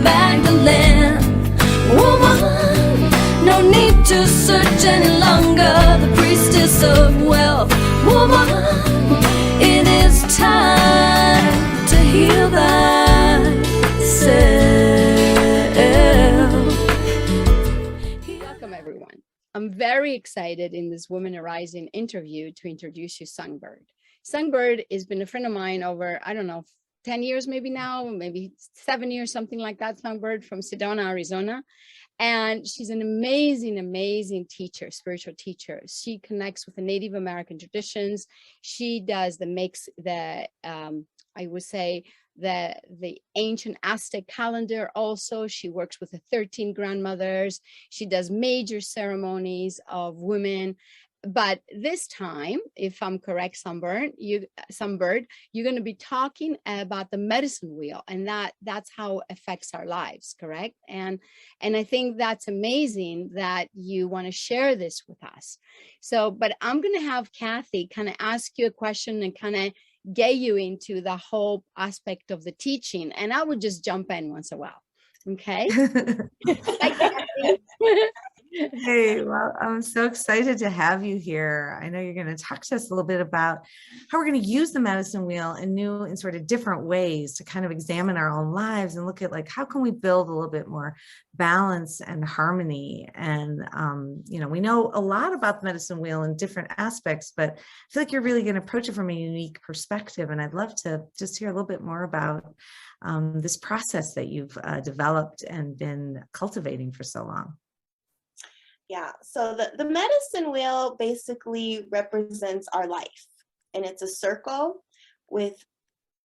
Magdalene. Woman, no need to search any longer, the priestess of wealth. Woman, it is time to heal thyself. Welcome, everyone. I'm very excited in this Women Arising interview to introduce you Songbird. Songbird has been a friend of mine over, I don't know, 10 years maybe now, maybe 7 years, something like that. Songbird from Sedona, Arizona. And she's an amazing, amazing teacher, spiritual teacher. She connects with the Native American traditions. She does I would say, the ancient Aztec calendar also. She works with the 13 grandmothers. She does major ceremonies of women. But this time, if I'm correct, Songbird, you're going to be talking about the medicine wheel, and that's how it affects our lives, correct? And I think that's amazing that you want to share this with us. So, but I'm going to have Kathy kind of ask you a question and kind of get you into the whole aspect of the teaching, and I would just jump in once in a while. Okay. Hey, well, I'm so excited to have you here. I know you're going to talk to us a little bit about how we're going to use the medicine wheel in new and sort of different ways to kind of examine our own lives and look at like, how can we build a little bit more balance and harmony? And, we know a lot about the medicine wheel in different aspects, but I feel like you're really going to approach it from a unique perspective. And I'd love to just hear a little bit more about this process that you've developed and been cultivating for so long. Yeah, so the medicine wheel basically represents our life, and it's a circle with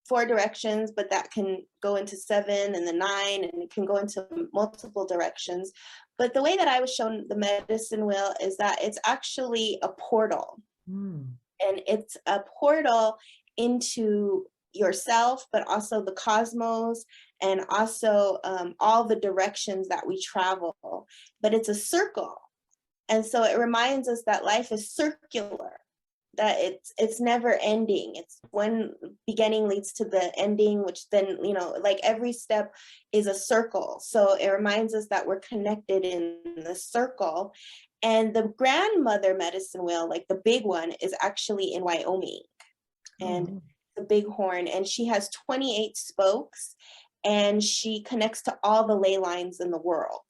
4 directions, but that can go into 7 and the 9, and it can go into multiple directions. But the way that I was shown the medicine wheel is that it's actually a portal, and it's a portal into yourself, but also the cosmos, and also all the directions that we travel. But it's a circle. And so it reminds us that life is circular, that it's never ending. It's one beginning leads to the ending, which then, like every step is a circle. So it reminds us that we're connected in the circle. And the grandmother medicine wheel, like the big one, is actually in Wyoming, and the bighorn, and she has 28 spokes, and she connects to all the ley lines in the world.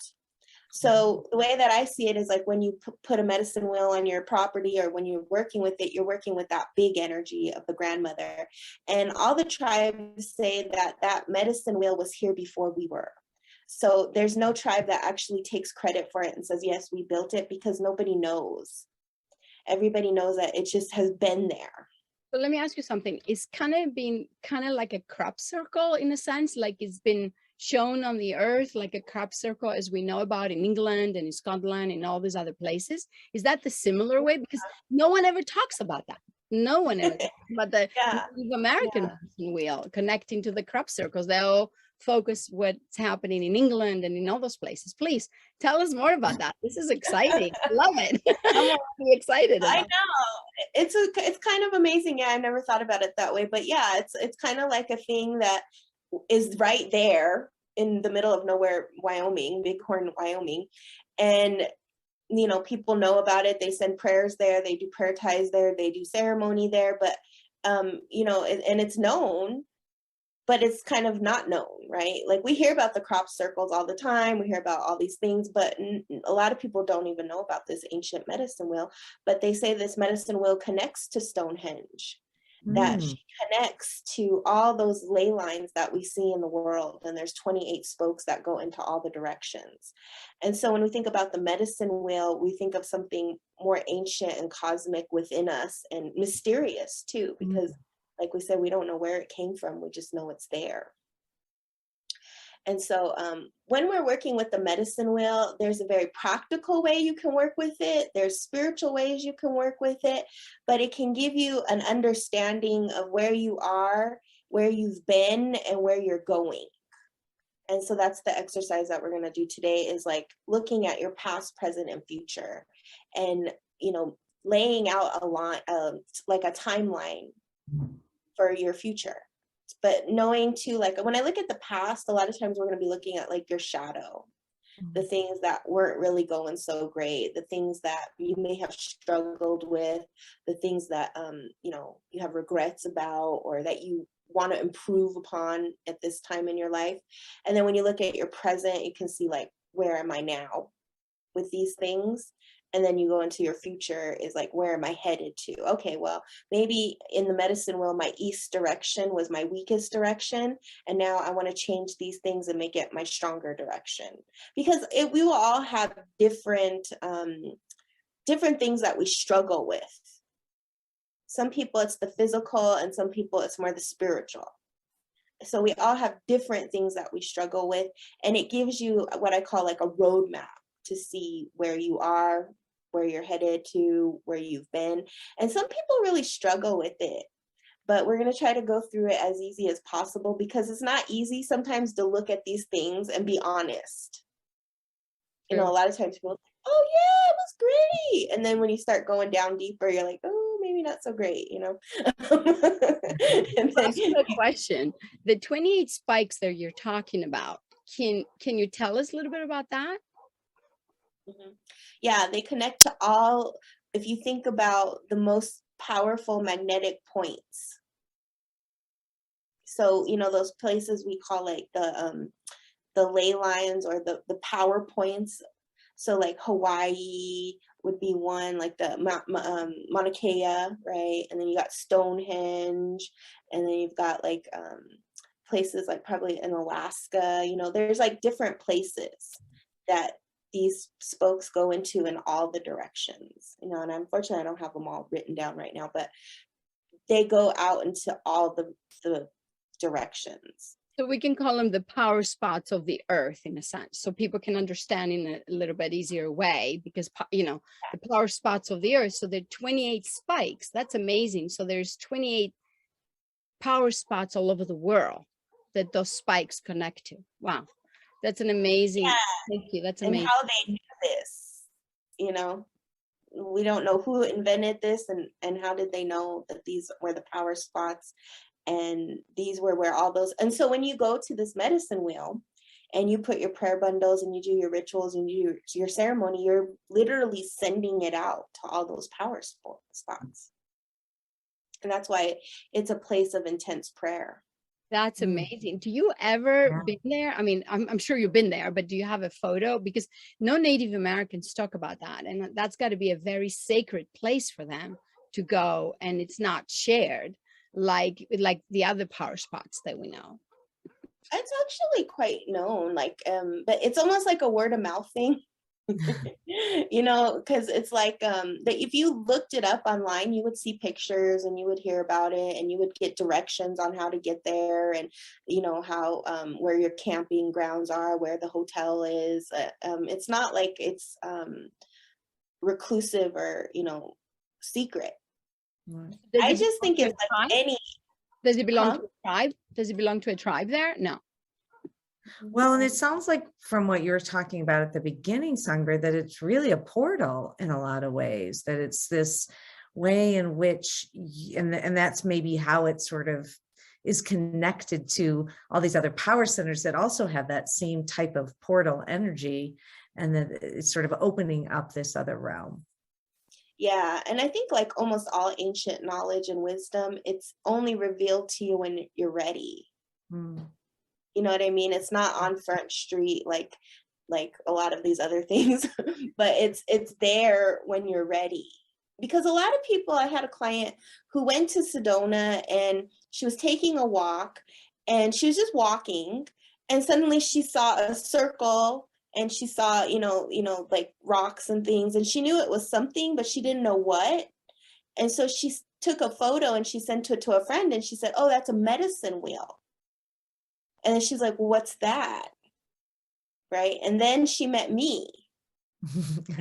So the way that I see it is like when you put a medicine wheel on your property, or when you're working with it, you're working with that big energy of the grandmother. And all the tribes say that that medicine wheel was here before we were. So there's no tribe that actually takes credit for it and says, yes, we built it, because nobody knows. Everybody knows that it just has been there. So let me ask you something. It's kind of like a crop circle in a sense, like it's been shown on the earth, like a crop circle as we know about in England and in Scotland and all these other places. Is that the similar way? Because no one ever talks about that. No one ever talks about the Native American medicine wheel connecting to the crop circles. They all focus what's happening in England and in all those places. Please tell us more about that. This is exciting. I love it. I'm already excited. I know. It's kind of amazing. Yeah, I never thought about it that way. But yeah, it's kind of like a thing that is right there in the middle of nowhere, Wyoming, Bighorn, Wyoming. And, people know about it. They send prayers there. They do prayer ties there. They do ceremony there. But, and it's known, but it's kind of not known, right? Like we hear about the crop circles all the time. We hear about all these things, but a lot of people don't even know about this ancient medicine wheel. But they say this medicine wheel connects to Stonehenge. That she connects to all those ley lines that we see in the world. And there's 28 spokes that go into all the directions. And so when we think about the medicine wheel, we think of something more ancient and cosmic within us, and mysterious too, because like we said, we don't know where it came from. We just know it's there. And so when we're working with the medicine wheel, there's a very practical way you can work with it. There's spiritual ways you can work with it, but it can give you an understanding of where you are, where you've been, and where you're going. And so that's the exercise that we're going to do today, is like looking at your past, present, and future, and, laying out a line, like a timeline for your future. But knowing too, like when I look at the past, a lot of times we're going to be looking at like your shadow, the things that weren't really going so great, the things that you may have struggled with, the things that you know, you have regrets about, or that you want to improve upon at this time in your life. And then when you look at your present, you can see like, where am I now with these things? And then you go into your future is like, where am I headed to? Okay, well, maybe in the medicine wheel, my east direction was my weakest direction. And now I want to change these things and make it my stronger direction. Because we will all have different things that we struggle with. Some people it's the physical, and some people it's more the spiritual. So we all have different things that we struggle with. And it gives you what I call like a roadmap to see where you are, where you're headed to, where you've been. And some people really struggle with it, but we're going to try to go through it as easy as possible, because it's not easy sometimes to look at these things and be honest. You know, a lot of times people are like, oh yeah, it was great. And then when you start going down deeper, you're like, oh, maybe not so great, you know? And then, Ask you a question. The 28 spikes that you're talking about, can you tell us a little bit about that? yeah, they connect to all, if you think about the most powerful magnetic points. So, you know, those places we call like the ley lines, or the power points. So like Hawaii would be one, like the Mauna Kea, right? And then you got Stonehenge, and then you've got like places like probably in Alaska. You know, there's like different places that these spokes go into in all the directions. You know, and unfortunately I don't have them all written down right now, but they go out into all the directions. So we can call them the power spots of the earth in a sense, so people can understand in a little bit easier way, because, you know, the power spots of the earth. So there are 28 spikes. That's amazing. So there's 28 power spots all over the world that those spikes connect to. Wow. That's an amazing, thank you. That's amazing. And how they do this, you know, we don't know who invented this, and how did they know that these were the power spots, and these were where all those. And so when you go to this medicine wheel and you put your prayer bundles and you do your rituals and you do your ceremony, you're literally sending it out to all those power spots. And that's why it's a place of intense prayer. That's amazing. Do you ever been there? I mean, I'm sure you've been there, but do you have a photo? Because no Native Americans talk about that. And that's got to be a very sacred place for them to go. And it's not shared like the other power spots that we know. It's actually quite known, like, but it's almost like a word of mouth thing. You know, because it's like that if you looked it up online, you would see pictures and you would hear about it, and you would get directions on how to get there, and you know how where your camping grounds are, where the hotel is. It's not like it's reclusive or, you know, secret. I just think it's like any. Does it belong to a tribe? Does it belong to a tribe there? No. Well, and it sounds like from what you were talking about at the beginning, Songbird, that it's really a portal in a lot of ways, that it's this way in which, and that's maybe how it sort of is connected to all these other power centers that also have that same type of portal energy, and that it's sort of opening up this other realm. Yeah, and I think like almost all ancient knowledge and wisdom, it's only revealed to you when you're ready. You know what I mean? It's not on Front Street like a lot of these other things, but it's there when you're ready. Because a lot of people, I had a client who went to Sedona and she was taking a walk, and she was just walking, and suddenly she saw a circle, and she saw, you know, like rocks and things, and she knew it was something, but she didn't know what. And so she took a photo and she sent it to a friend, and she said, oh, that's a medicine wheel. And then she's like, well, what's that? Right. And then she met me.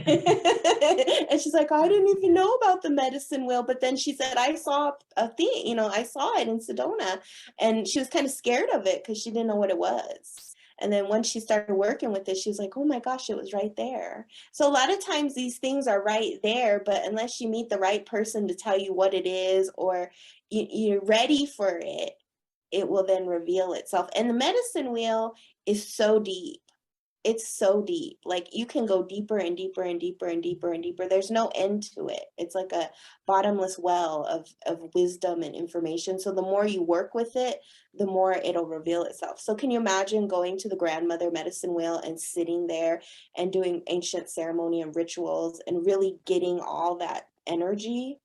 And she's like, I didn't even know about the medicine wheel. But then she said, I saw a thing, you know, I saw it in Sedona. And she was kind of scared of it because she didn't know what it was. And then when she started working with it, she was like, oh my gosh, it was right there. So a lot of times these things are right there, but unless you meet the right person to tell you what it is, or you're ready for it, it will then reveal itself. And the medicine wheel is so deep. It's so deep. Like you can go deeper and deeper and deeper and deeper and deeper. There's no end to it. It's like a bottomless well of wisdom and information. So the more you work with it, the more it'll reveal itself. So can you imagine going to the grandmother medicine wheel and sitting there and doing ancient ceremony and rituals and really getting all that energy?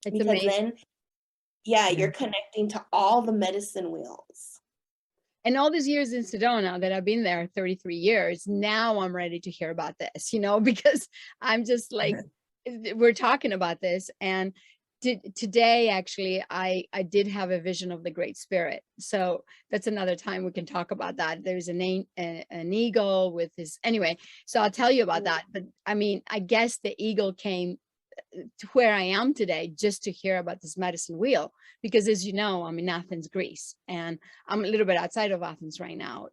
It's Because amazing. then, yeah, you're connecting to all the medicine wheels. And all these years in Sedona that I've been there, 33 years, now I'm ready to hear about this, because I'm just like, we're talking about this. And today, actually, I did have a vision of the Great Spirit. So that's another time we can talk about that. There's an eagle with his, anyway, so I'll tell you about that. But I mean, I guess the eagle came to where I am today just to hear about this medicine wheel, because as you know, I'm in Athens, Greece, and I'm a little bit outside of Athens right now,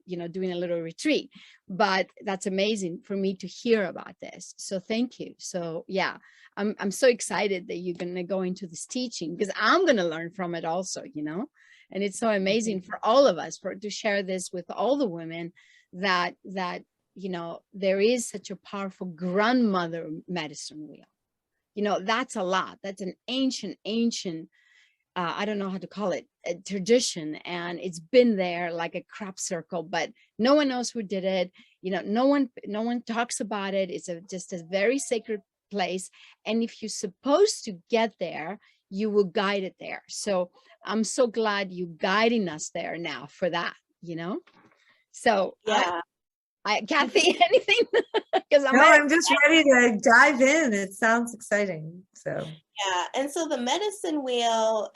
doing a little retreat, but that's amazing for me to hear about this. So thank you. So yeah, I'm so excited that you're going to go into this teaching, because I'm going to learn from it also, and it's so amazing for all of us to share this with all the women that there is such a powerful grandmother medicine wheel. That's a lot. That's an ancient, I don't know how to call it, a tradition. And it's been there like a crop circle, but no one knows who did it. No one talks about it. It's just a very sacred place. And if you're supposed to get there, you will guide it there. So I'm so glad you're guiding us there now for that, So Yeah. Kathy, anything? I'm just ready to dive in. It sounds exciting. So Yeah, and so the medicine wheel,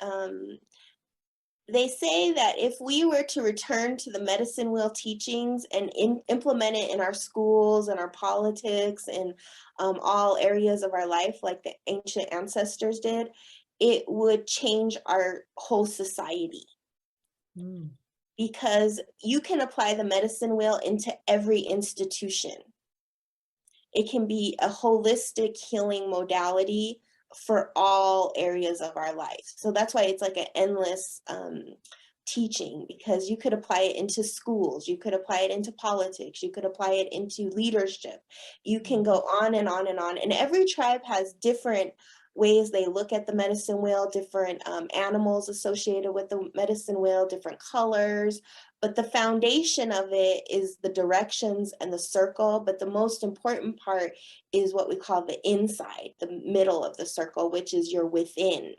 they say that if we were to return to the medicine wheel teachings and implement it in our schools and our politics and all areas of our life, like the ancient ancestors did, it would change our whole society. Because you can apply the medicine wheel into every institution. It can be a holistic healing modality for all areas of our life. So that's why it's like an endless teaching, because you could apply it into schools, you could apply it into politics, you could apply it into leadership. You can go on and on and on. And every tribe has different ways they look at the medicine wheel, different animals associated with the medicine wheel, different colors. But the foundation of it is the directions and the circle. But the most important part is what we call the inside, the middle of the circle, which is your within.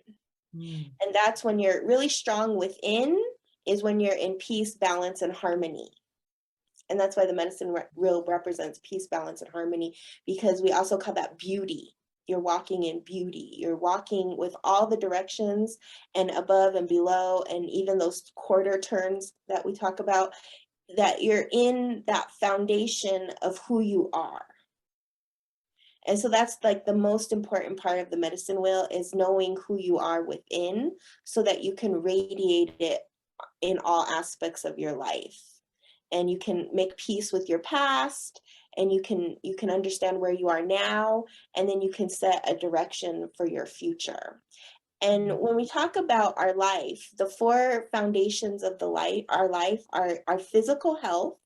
And that's when you're really strong within, is when you're in peace, balance, and harmony. And that's why the medicine wheel represents peace, balance, and harmony, because we also call that beauty. You're walking in beauty. You're walking with all the directions and above and below, and even those quarter turns that we talk about, that you're in that foundation of who you are. And so that's like the most important part of the medicine wheel, is knowing who you are within so that you can radiate it in all aspects of your life. And you can make peace with your past, and you can understand where you are now, and then you can set a direction for your future. And when we talk about our life, the 4 foundations of our life are our physical health,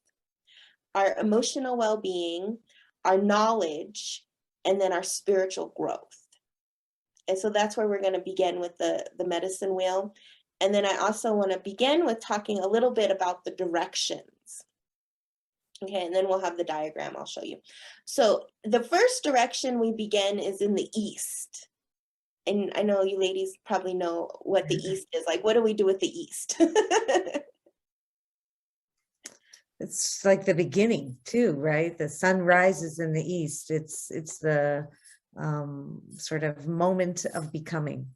our emotional well-being, our knowledge, and then our spiritual growth. And so that's where we're going to begin with the medicine wheel. And then I also want to begin with talking a little bit about the directions. Okay, and then we'll have the diagram I'll show you. So the first direction we begin is in the east. And I know you ladies probably know what the east is. Like, what do we do with the east? it's like the beginning too, right? The sun rises in the east. It's the sort of moment of becoming.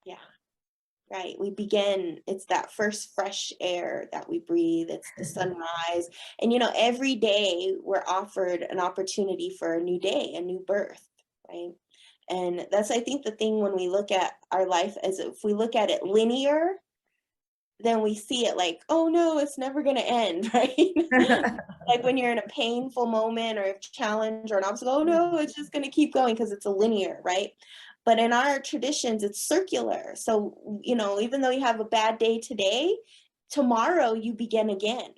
Yeah. Right. We begin, it's that first fresh air that we breathe. It's the sunrise. And, every day we're offered an opportunity for a new day, a new birth, right? And that's, I think, the thing when we look at our life, as if we look at it linear, then we see it like, oh no, it's never going to end, right? Like when you're in a painful moment or a challenge or an obstacle, oh no, it's just going to keep going because it's a linear, right? But in our traditions, it's circular. So, you know, even though you have a bad day today, tomorrow you begin again.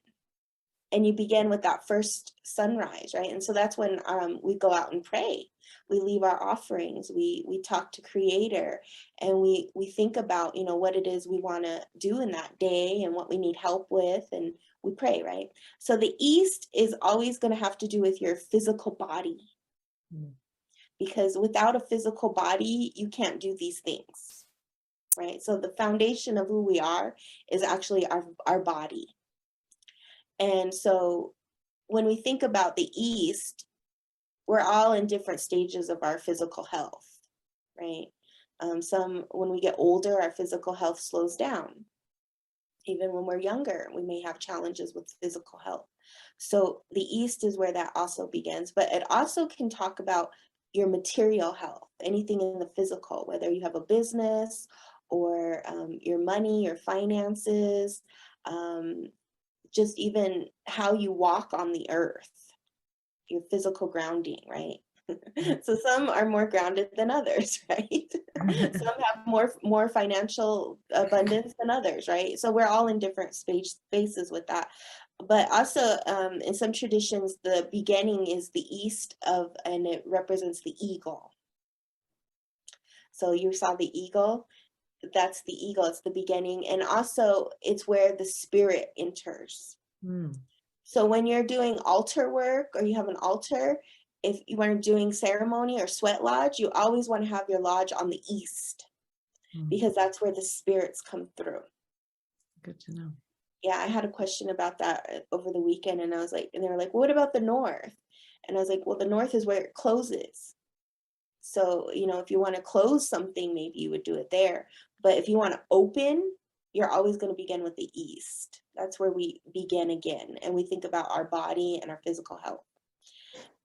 And you begin with that first sunrise, right? And so that's when we go out and pray. We leave our offerings. We talk to Creator, and we think about, you know, what it is we want to do in that day and what we need help with, and we pray, right? So the East is always going to have to do with your physical body, because without a physical body, you can't do these things, right? So the foundation of who we are is actually our body. And so when we think about the East, we're all in different stages of our physical health, right? When we get older, our physical health slows down. Even when we're younger, we may have challenges with physical health. So the East is where that also begins, but it also can talk about your material health, anything in the physical, whether you have a business or your money, your finances, just even how you walk on the earth, your physical grounding, right? So some are more grounded than others, right? Some have more financial abundance than others, right? So we're all in different spaces with that. But also in some traditions, the beginning is the East and it represents the eagle. So you saw the eagle. That's the eagle, it's the beginning. And also it's where the spirit enters. So when you're doing altar work or you have an altar, if you are doing ceremony or sweat lodge, you always want to have your lodge on the East, because that's where the spirits come through. Good to know. Yeah, I had a question about that over the weekend, and I was like, and they were like, well, what about the North? And I was like, well, the North is where it closes. So, you know, if you want to close something, maybe you would do it there. But if you want to open, you're always going to begin with the East. That's where we begin again. And we think about our body and our physical health.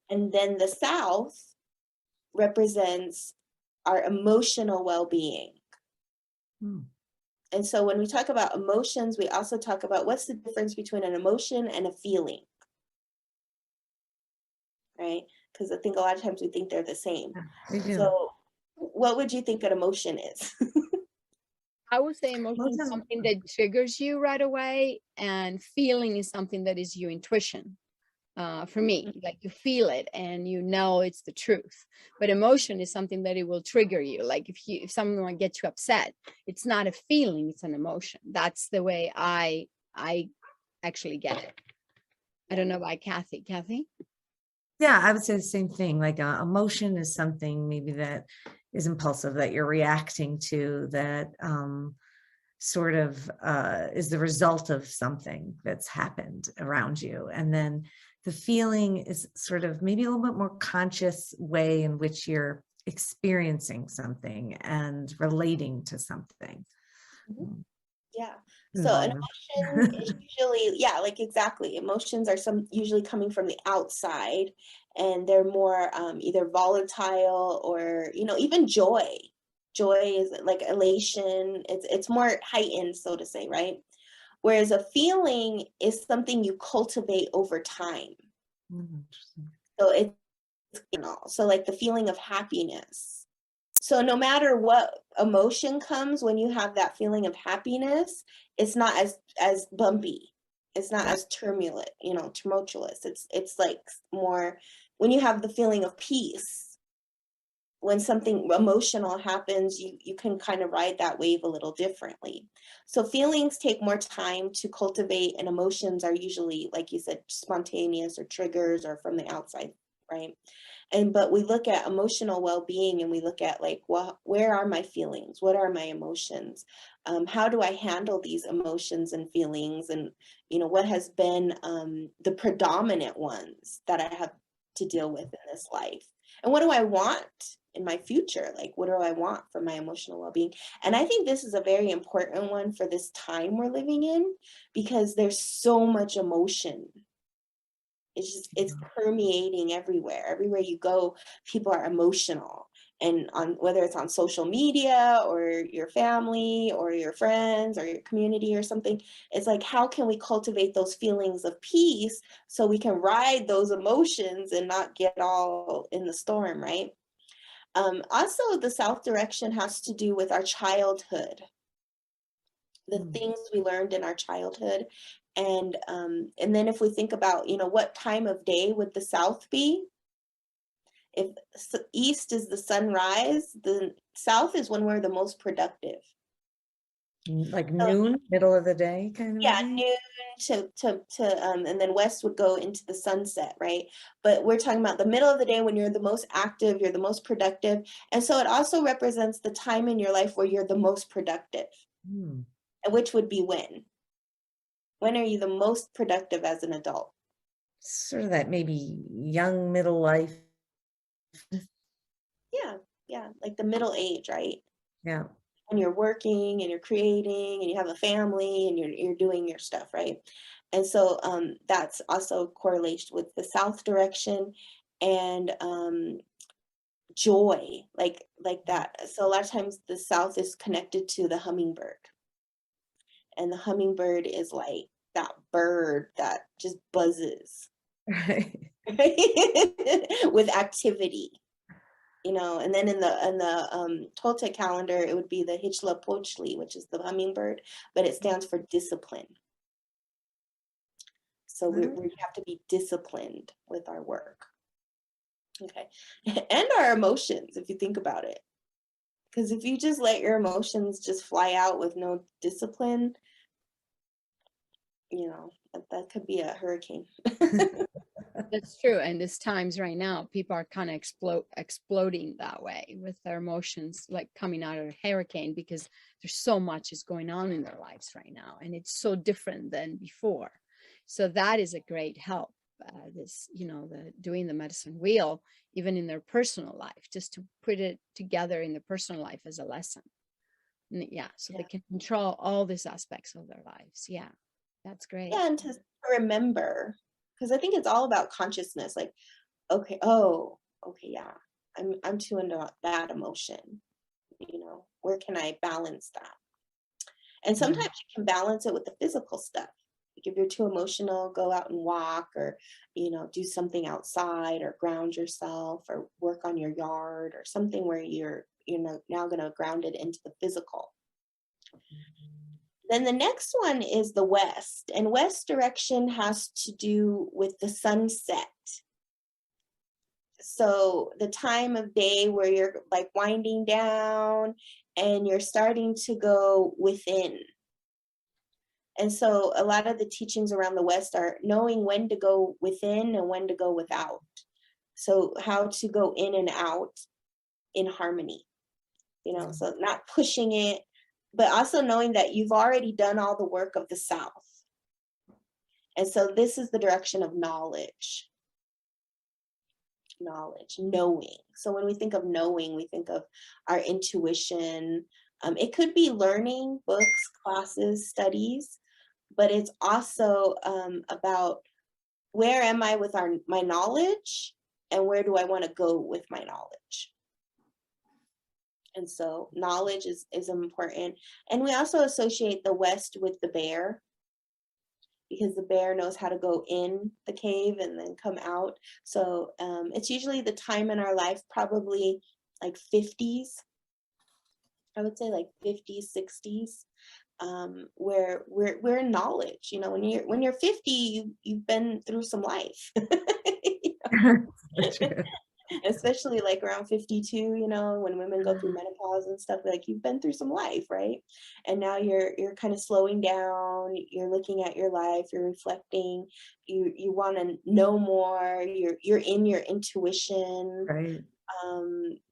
And then the South represents our emotional well-being. And so when we talk about emotions, we also talk about what's the difference between an emotion and a feeling, right? Because I think a lot of times we think they're the same. So what would you think an emotion is? I would say emotion is something that triggers you right away, and feeling is something that is your intuition. For me, like you feel it and you know it's the truth. But emotion is something that it will trigger you. Like if someone gets you upset, it's not a feeling, it's an emotion. That's the way I actually get it. I don't know about Kathy. Kathy? Yeah, I would say the same thing. Like emotion is something maybe that is impulsive, that you're reacting to, that sort of is the result of something that's happened around you. And then the feeling is sort of maybe a little bit more conscious way in which you're experiencing something and relating to something. Yeah. So an emotion is usually, yeah, like exactly. Emotions are usually coming from the outside, and they're more either volatile or, you know, even joy. Joy is like elation. It's more heightened, so to say, right? Whereas a feeling is something you cultivate over time. So it's, you know, so like the feeling of happiness. So no matter what emotion comes, when you have that feeling of happiness, it's not as bumpy. It's not as turbulent, you know, tumultuous. It's like more when you have the feeling of peace. When something emotional happens, you can kind of ride that wave a little differently. So feelings take more time to cultivate, and emotions are usually, like you said, spontaneous or triggers or from the outside, right? But we look at emotional well-being and we look at like, well, where are my feelings? What are my emotions? How do I handle these emotions and feelings? And, you know, what has been the predominant ones that I have to deal with in this life? And what do I want in my future? Like, what do I want for my emotional well-being? And I think this is a very important one for this time we're living in, because there's so much emotion. It's permeating everywhere. Everywhere you go, people are emotional. And on whether it's on social media or your family or your friends or your community or something, it's like, how can we cultivate those feelings of peace so we can ride those emotions and not get all in the storm, right? Also, the south direction has to do with our childhood, the Mm. things we learned in our childhood. And then if we think about, what time of day would the south be? If east is the sunrise, the south is when we're the most productive. Like So noon, middle of the day kind of a yeah, thing? noon and then west would go into the sunset, right? But we're talking about the middle of the day when you're the most active, you're the most productive. And so it also represents the time in your life where you're the most productive, Hmm. and which would be when? When are you the most productive as an adult? Sort of that maybe young middle life. Yeah, like the middle age, right? Yeah. When you're working and you're creating and you have a family and you're doing your stuff, right? And so that's also correlation with the south direction, and joy, like that. So a lot of times the south is connected to the hummingbird, and the hummingbird is like that bird that just buzzes Right. with activity. And then in the Toltec calendar, it would be the Huitzilopochtli, which is the hummingbird, but it stands for discipline. So we have to be disciplined with our work. Okay. And our emotions, if you think about it. Because if you just let your emotions just fly out with no discipline, that could be a hurricane. That's true. And this times right now, people are kind of exploding that way with their emotions, like coming out of a hurricane, because there's so much is going on in their lives right now. And it's so different than before. So that is a great help. Doing the medicine wheel, even in their personal life, just to put it together in the personal life as a lesson. So they can control all these aspects of their lives. Yeah, that's great. Yeah, and to remember, because I think it's all about consciousness. Like, okay, yeah, I'm too into that emotion. Where can I balance that? And sometimes you can balance it with the physical stuff. Like if you're too emotional, go out and walk, or do something outside, or ground yourself, or work on your yard, or something where you're now going to ground it into the physical. Then the next one is the west, and west direction has to do with the sunset. So the time of day where you're like winding down and you're starting to go within. And so a lot of the teachings around the west are knowing when to go within and when to go without. So how to go in and out in harmony, so not pushing it, but also knowing that you've already done all the work of the south. And so this is the direction of knowledge, knowing. So when we think of knowing, we think of our intuition. It could be learning, books, classes, studies, but it's also about where am I with my knowledge, and where do I want to go with my knowledge. And so knowledge is important. And we also associate the west with the bear, because the bear knows how to go in the cave and then come out. So it's usually the time in our life, probably like 50s. I would say like 50s, 60s, where we're in knowledge. When you're 50, you've been through some life. Especially like around 52, when women go through menopause and stuff, like you've been through some life, right? And now you're kind of slowing down, you're looking at your life, you're reflecting, you want to know more, you're in your intuition. Right.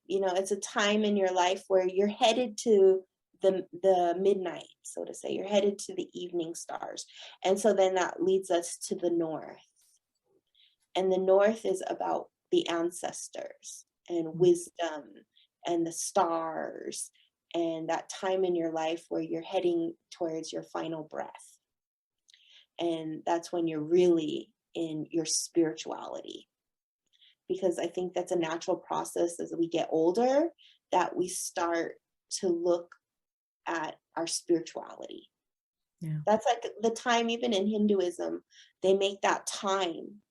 It's a time in your life where you're headed to the midnight, so to say. You're headed to the evening stars. And so then that leads us to the north. And the north is about the ancestors and wisdom and the stars, and that time in your life where you're heading towards your final breath. And that's when you're really in your spirituality. Because I think that's a natural process as we get older, that we start to look at our spirituality. Yeah. That's like the time, even in Hinduism, they make that time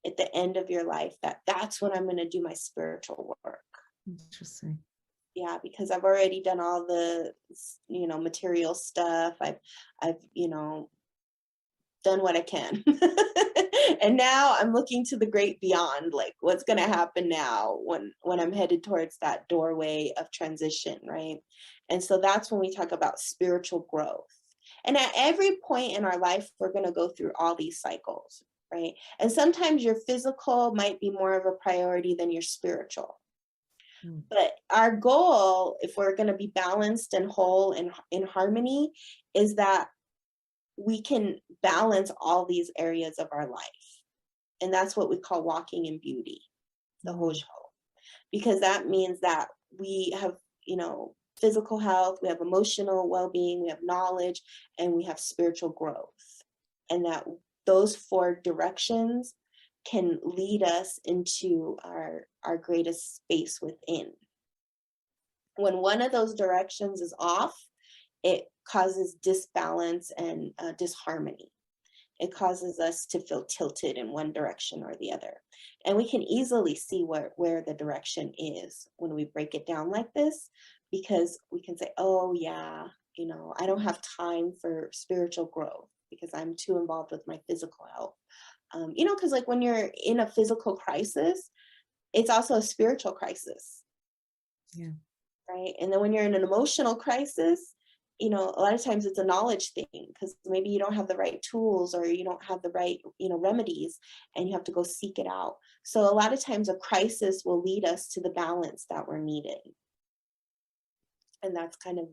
at the end of your life, that's when I'm going to do my spiritual work. Interesting. Yeah, because I've already done all the, material stuff. I've, done what I can. And now I'm looking to the great beyond, like what's going to happen now when I'm headed towards that doorway of transition, right? And so that's when we talk about spiritual growth. And at every point in our life, we're going to go through all these cycles, right? And sometimes your physical might be more of a priority than your spiritual. But our goal, if we're going to be balanced and whole and in harmony, is that we can balance all these areas of our life. And that's what we call walking in beauty, the Hojo. Because that means that we have, physical health, we have emotional well-being, we have knowledge, and we have spiritual growth. And that those 4 directions can lead us into our greatest space within. When one of those directions is off, it causes disbalance and disharmony. It causes us to feel tilted in one direction or the other. And we can easily see where the direction is when we break it down like this, because we can say, oh yeah, I don't have time for spiritual growth because I'm too involved with my physical health. Because like when you're in a physical crisis, it's also a spiritual crisis. Yeah. Right. And then when you're in an emotional crisis, a lot of times it's a knowledge thing, because maybe you don't have the right tools or you don't have the right, remedies, and you have to go seek it out. So a lot of times a crisis will lead us to the balance that we're needing. And that's kind of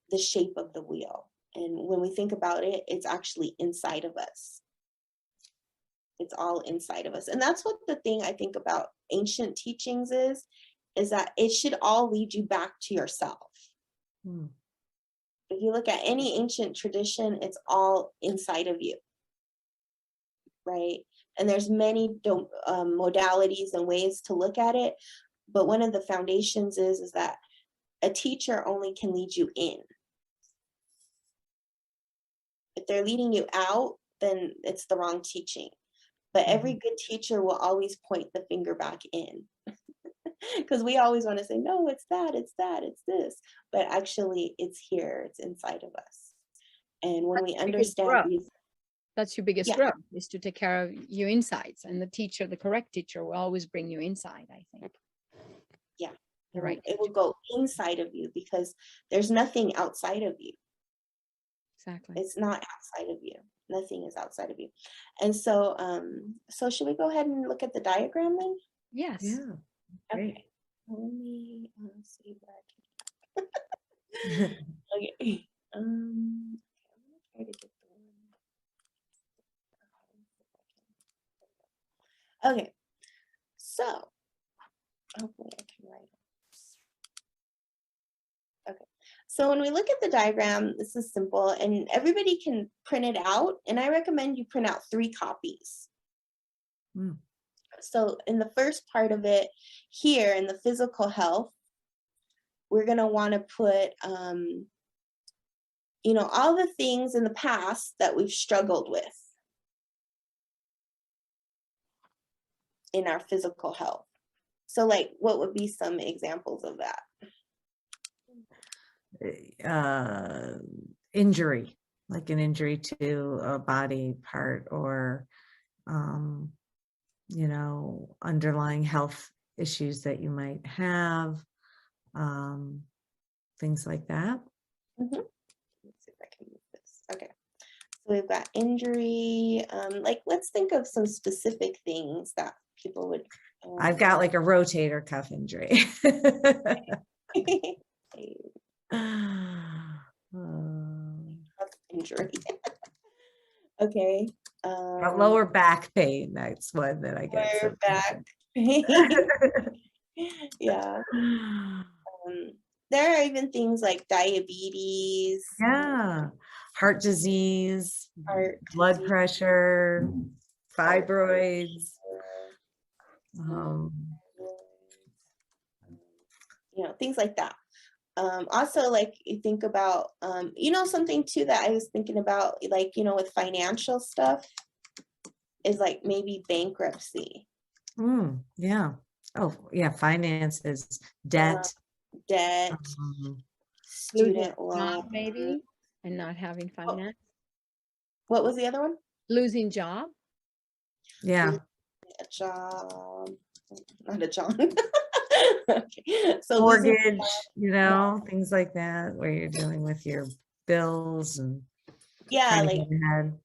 the shape of the wheel. And when we think about it, it's actually inside of us. It's all inside of us. And that's what the thing I think about ancient teachings is that it should all lead you back to yourself. If you look at any ancient tradition, it's all inside of you, right? And there's many modalities and ways to look at it. But one of the foundations is that a teacher only can lead you in. If they're leading you out, then it's the wrong teaching. But every good teacher will always point the finger back in. Because we always want to say, no, it's that, it's this. But actually, it's here, it's inside of us. And when we understand these. That's your biggest growth, is to take care of your insides. And the correct teacher will always bring you inside, I think. Yeah. Right. It will go inside of you because there's nothing outside of you. Exactly. It's not outside of you. Nothing is outside of you. And so, should we go ahead and look at the diagram then? Yes. Yeah. Great. Okay. Let me see where I can. Okay. I'm gonna try to get the one. Okay. So, hopefully I can write it. Okay. So when we look at the diagram, this is simple, and everybody can print it out. And I recommend you print out 3 copies. So in the first part of it here in the physical health, we're going to want to put, all the things in the past that we've struggled with in our physical health. So like, what would be some examples of that? Injury, like an injury to a body part, or underlying health issues that you might have, things like that. Let's see if I can move this. Okay, so we've got injury. Let's think of some specific things that people would. I've got like a rotator cuff injury. Injury. Okay. Lower back pain. That's one that I get. Lower back pain. Yeah. There are even things like diabetes. Yeah. Heart disease, blood pressure, fibroids. Things like that. Also, like you think about, something too that I was thinking about, like, with financial stuff is like maybe bankruptcy. Yeah. Oh, yeah, finances, debt. debt, um, Losing student a job loan. maybe, and not having finance. What was the other one? Losing job. Yeah, A job, not a John. Okay. So losing, mortgage, things like that, where you're dealing with your bills and yeah, trying to like get ahead.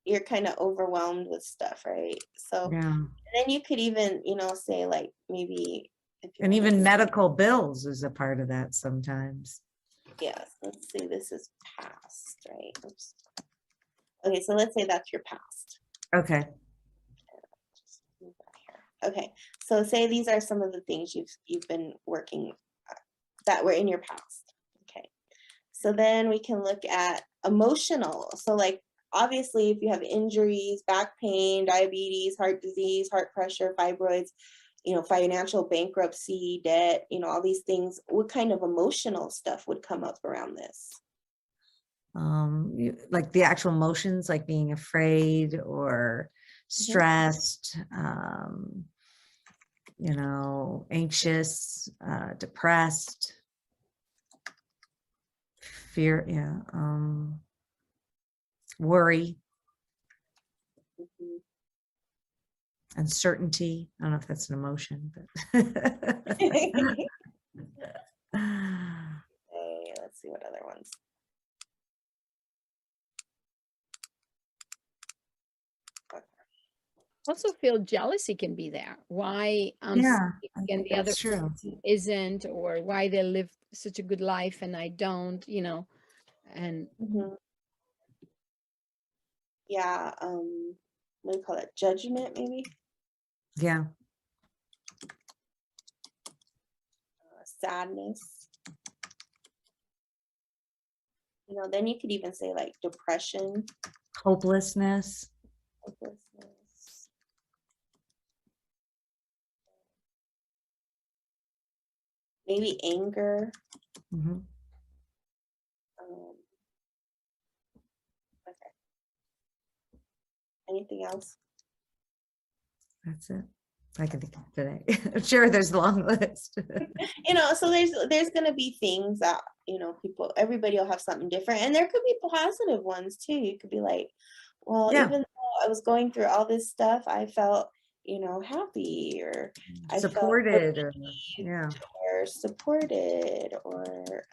you're kind of overwhelmed with stuff, right? So Yeah. then you could even, say like maybe if you And wanted even to, medical bills is a part of that sometimes. yes, let's see, this is past, right? Oops. Okay, so let's say that's your past. Okay. Just move that here. Okay, so say these are some of the things you've been working that were in your past. Okay, so then we can look at emotional. So like obviously if you have injuries, back pain, diabetes, heart disease, heart pressure, fibroids, financial bankruptcy, debt, all these things, what kind of emotional stuff would come up around this? Like the actual emotions, like being afraid or stressed, anxious, depressed, fear, yeah, worry, Mhm. uncertainty. I don't know if that's an emotion, but Okay, let's see what other ones. Also feel jealousy can be there. Why I'm yeah, sick I and think the other that's true. person isn't, or why they live such a good life and I don't, and Mhm. Yeah, what do you call it? Judgment, maybe? Yeah, Sadness. Then you could even say like depression, hopelessness. hopelessness. Maybe anger. Mhm. Okay. Anything else? That's it. I can think of today. I'm sure there's a long list. So there's gonna be things that everybody will have something different, and there could be positive ones too. You could be like, well, Yeah, even though I was going through all this stuff, I felt happy, or I felt supported, or yeah, or supported, or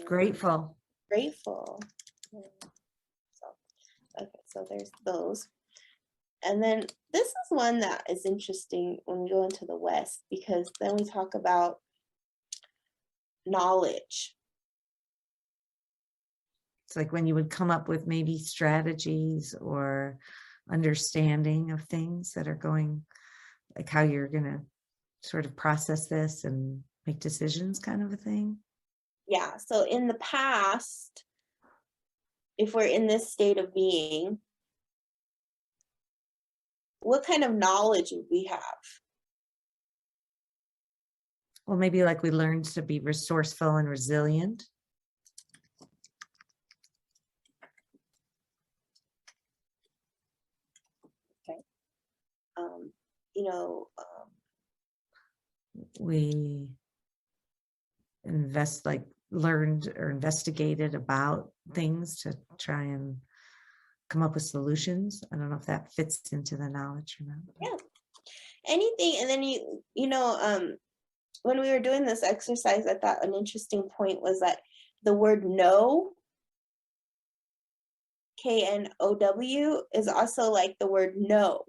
grateful. grateful. Yeah. So okay, so there's those. And then this is one that is interesting when we go into the West, because then we talk about knowledge. It's like when you would come up with maybe strategies or understanding of things that are going, like how you're going to sort of process this and make decisions, kind of a thing. Yeah, so in the past, if we're in this state of being, what kind of knowledge would we have? Well, maybe like we learned to be resourceful and resilient. Okay. You know, We learned or investigated about things to try and come up with solutions. I don't know if that fits into the knowledge or not. yeah, anything. And then when we were doing this exercise, I thought an interesting point was that the word know, K-N-O-W, is also like the word no.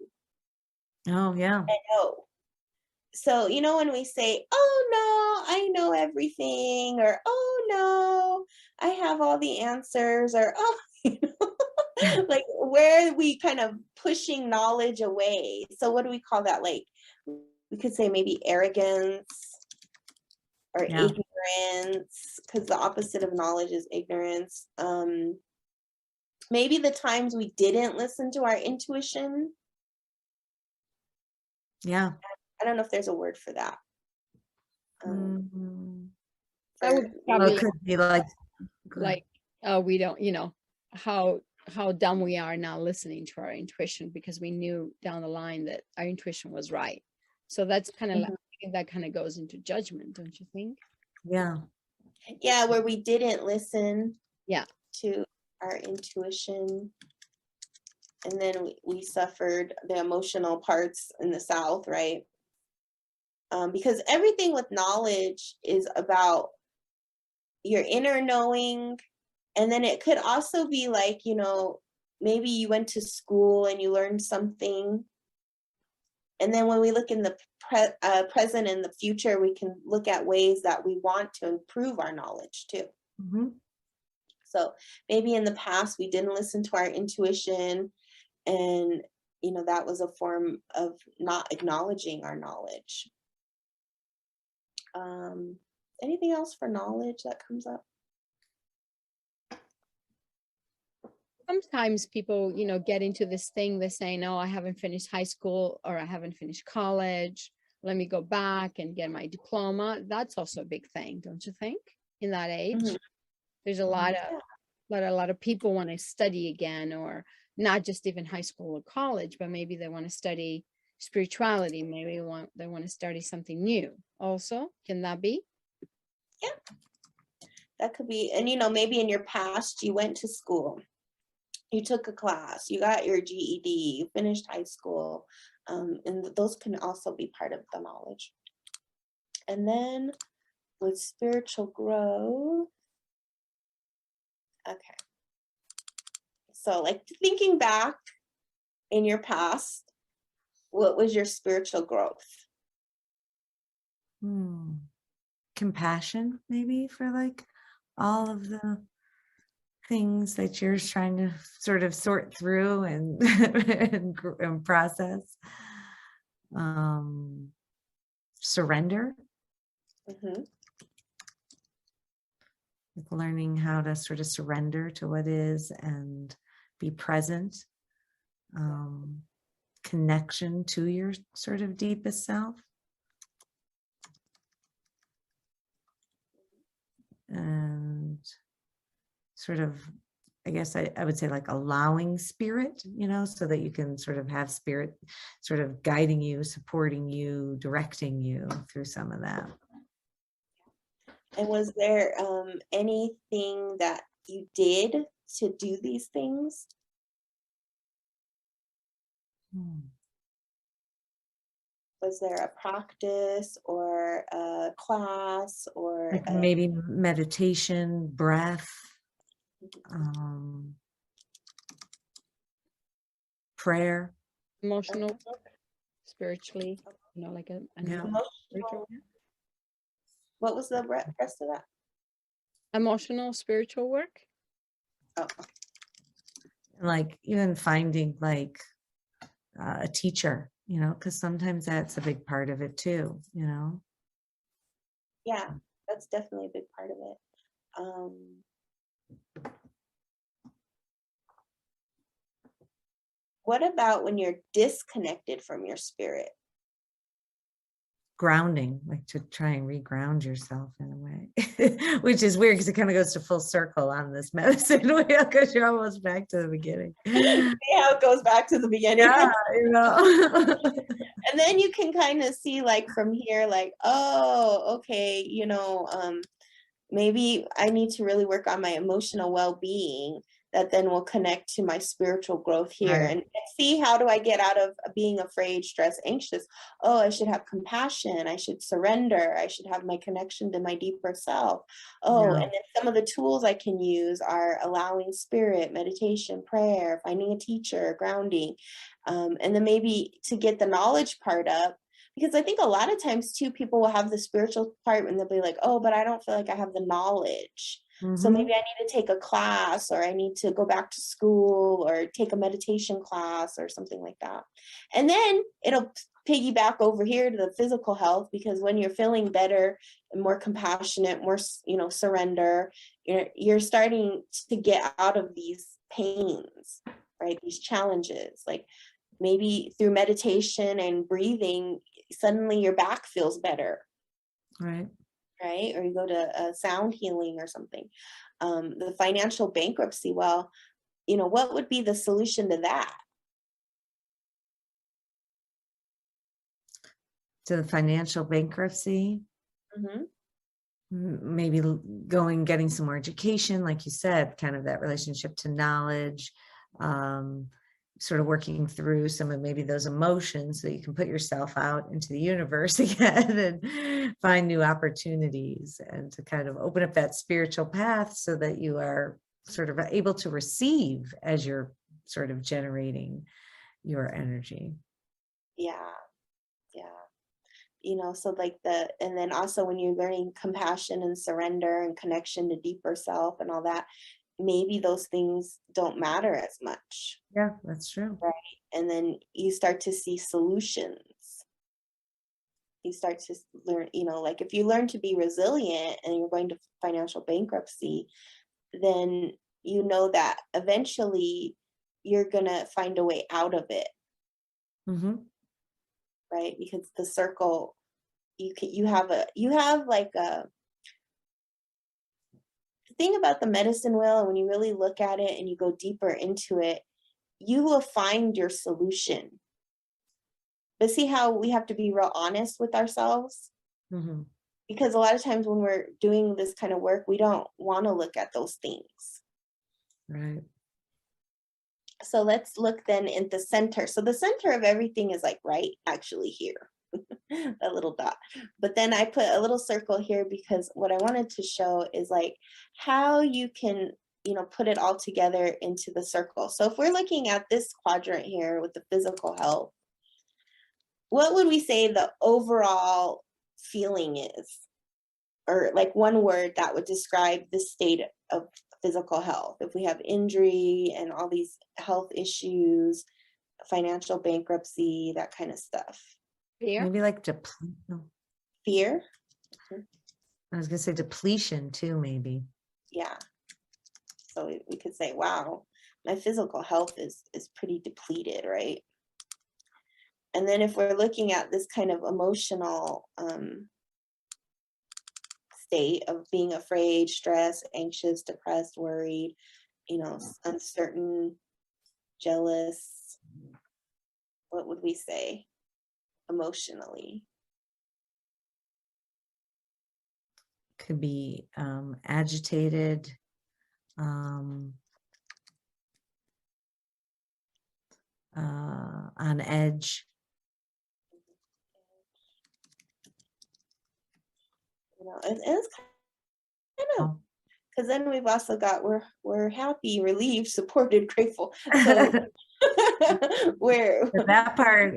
Oh, yeah. Know. So, when we say, oh no, I know everything, or oh no, I have all the answers, or oh, like where are we kind of pushing knowledge away? So what do we call that? Like we could say maybe arrogance or Yeah. ignorance, because the opposite of knowledge is ignorance. Maybe the times we didn't listen to our intuition. Yeah. I don't know if there's a word for that. Mhm. I would Well, probably it could be like, like, oh, we don't, how dumb we are now listening to our intuition, because we knew down the line that our intuition was right. So that's kind of like, Mhm. I think that kind of goes into judgment, don't you think? Yeah. Yeah, where we didn't listen Yeah. to our intuition. And then we suffered the emotional parts in the South, right? Because everything with knowledge is about your inner knowing. And then it could also be like, maybe you went to school and you learned something. And then when we look in the present and the future, we can look at ways that we want to improve our knowledge too. Mhm. So maybe in the past we didn't listen to our intuition, and that was a form of not acknowledging our knowledge. Anything else for knowledge that comes up? Sometimes people, get into this thing, they say, no, I haven't finished high school or I haven't finished college. Let me go back and get my diploma. That's also a big thing, don't you think? In that age, Mhm. there's a lot of people want to study again, or not just even high school or college, but maybe they want to study spirituality. Maybe they want to study something new. Also, can that be? That could be. And maybe in your past you went to school, you took a class, you got your GED, you finished high school, and those can also be part of the knowledge. And then with spiritual growth, okay, so like thinking back in your past, what was your spiritual growth? Compassion, maybe, for like all of the things that you're trying to sort of sort through and and process. Surrender, Mhm. like learning how to sort of surrender to what is and be present. Connection to your sort of deepest self. And sort of, I guess I would say, like allowing spirit, so that you can sort of have spirit sort of guiding you, supporting you, directing you through some of that. And was there anything that you did to do these things? Was there a practice or a class or Like maybe meditation, breath, prayer. Emotional, spiritually, like an Yeah. spiritual, What was the rest of that? emotional, spiritual work. Oh, Like even finding like a teacher, because sometimes that's a big part of it too, yeah, that's definitely a big part of it. What about when you're disconnected from your spirit? Grounding, like to try and reground yourself in a way, which is weird because it kind of goes to full circle on this medicine wheel, because you're almost back to the beginning. See how it goes back to the beginning. Yeah, And then you can kind of see like from here, like, oh, okay, maybe I need to really work on my emotional well-being, that then will connect to my spiritual growth here. Right. And see, how do I get out of being afraid, stressed, anxious? Oh, I should have compassion. I should surrender. I should have my connection to my deeper self. Oh, Yeah. and then some of the tools I can use are allowing spirit, meditation, prayer, finding a teacher, grounding. And then maybe to get the knowledge part up, because I think a lot of times too, people will have the spiritual part and they'll be like, oh, but I don't feel like I have the knowledge. So maybe I need to take a class, or I need to go back to school, or take a meditation class or something like that. And then it'll piggyback over here to the physical health, because when you're feeling better and more compassionate, more, surrender, you're starting to get out of these pains, right? These challenges, like maybe through meditation and breathing, suddenly your back feels better. Right. Right? Or you go to sound healing or something. The financial bankruptcy, well, what would be the solution to that? to the financial bankruptcy. Mhm. Maybe getting some more education, like you said, kind of that relationship to knowledge, sort of working through some of maybe those emotions so that you can put yourself out into the universe again and find new opportunities, and to kind of open up that spiritual path so that you are sort of able to receive as you're sort of generating your energy. Yeah. Yeah. So like and then also when you're learning compassion and surrender and connection to deeper self and all that, maybe those things don't matter as much. Yeah, that's true. Right. And then you start to see solutions. You start to learn, like if you learn to be resilient and you're going to financial bankruptcy, then you know that eventually you're going to find a way out of it, Mm-hmm. right? Because the circle, you have like a thing about the medicine wheel, and when you really look at it and you go deeper into it, you will find your solution. But see how we have to be real honest with ourselves? Mm-hmm. Because a lot of times when we're doing this kind of work, we don't want to look at those things. Right. So let's look then at the center. So the center of everything is like right actually here, that little dot. But then I put a little circle here because what I wanted to show is like how you can, put it all together into the circle. So if we're looking at this quadrant here with the physical health, what would we say the overall feeling is? Or like one word that would describe the state of physical health. If we have injury and all these health issues, financial bankruptcy, that kind of stuff. Fear. Maybe like Fear. I was gonna say depletion too, maybe. Yeah. So we could say, wow, my physical health is pretty depleted, right? And then if we're looking at this kind of emotional state of being afraid, stressed, anxious, depressed, worried, uncertain, jealous, what would we say emotionally? Could be agitated, on edge. And it's kind of, because then we've also got we're happy, relieved, supported, grateful. So That part,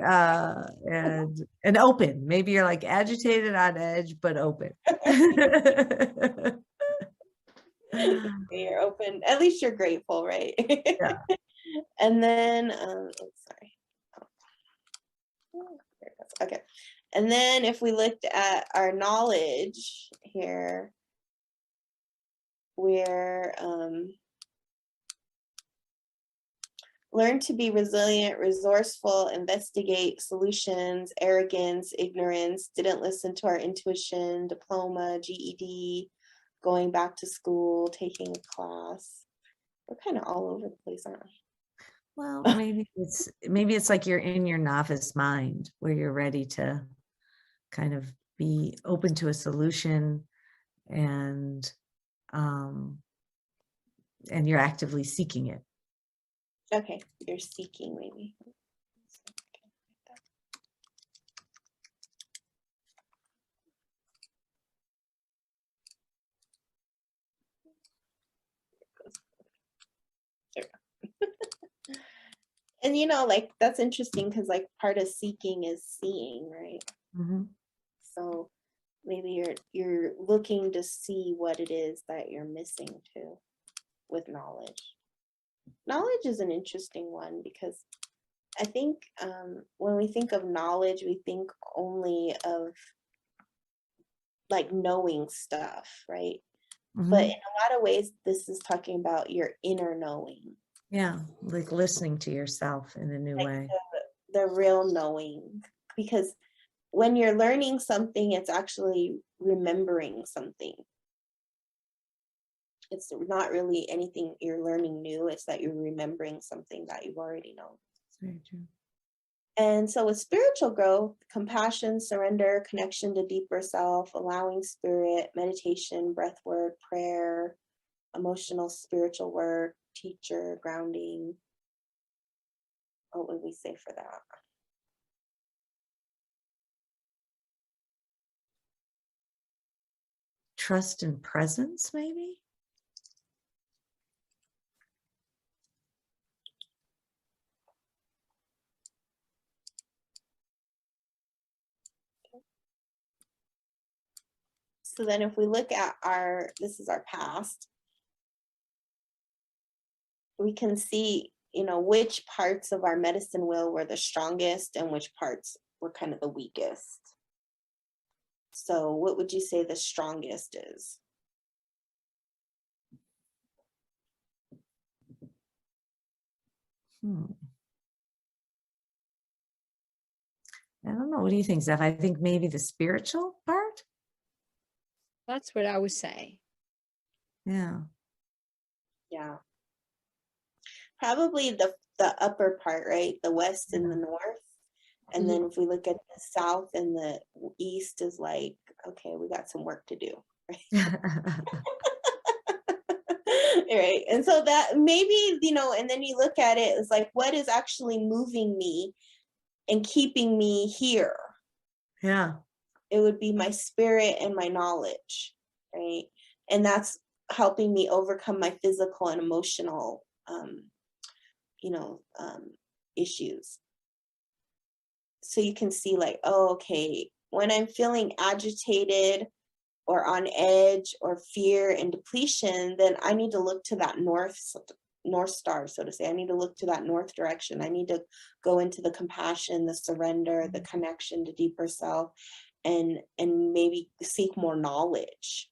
and open. Maybe you're like agitated, on edge, but open. you're open. At least you're grateful, right? Yeah. And then, sorry. Oh, there it goes. Okay. And then if we looked at our knowledge here, we're learn to be resilient, resourceful, investigate solutions, arrogance, ignorance, didn't listen to our intuition, diploma, GED, going back to school, taking a class. We're kind of all over the place, aren't we? Well, maybe it's like you're in your novice mind where you're ready to kind of be open to a solution, and you're actively seeking it. Okay, you're seeking maybe. And like that's interesting because like part of seeking is seeing, right? Mm-hmm. So maybe you're looking to see what it is that you're missing too with knowledge. Knowledge is an interesting one because I think when we think of knowledge, we think only of like knowing stuff, right? Mm-hmm. But in a lot of ways, this is talking about your inner knowing. Yeah, like listening to yourself in a new way. The real knowing. Because when you're learning something, it's actually remembering something. It's not really anything you're learning new. It's that you're remembering something that you've already known. That's very true. And so with spiritual growth, compassion, surrender, connection to deeper self, allowing spirit, meditation, breath work, prayer, emotional, spiritual work, teacher, grounding. What would we say for that? Trust and presence, maybe? So then if we look at this is our past, we can see, which parts of our medicine wheel were the strongest and which parts were kind of the weakest. So what would you say the strongest is? I don't know. What do you think, Zeph? I think maybe the spiritual part. That's what I would say. Yeah. Yeah. Probably the upper part, right? The west and the north. And then if we look at the south and the east is like, okay, we got some work to do. Right. And so that maybe, and then you look at it, it's like, what is actually moving me and keeping me here? Yeah. It would be my spirit and my knowledge, right? And that's helping me overcome my physical and emotional, issues. So you can see like, oh, okay, when I'm feeling agitated or on edge or fear and depletion, then I need to look to that north star, so to say. I need to look to that north direction. I need to go into the compassion, the surrender, the connection to deeper self, and maybe seek more knowledge,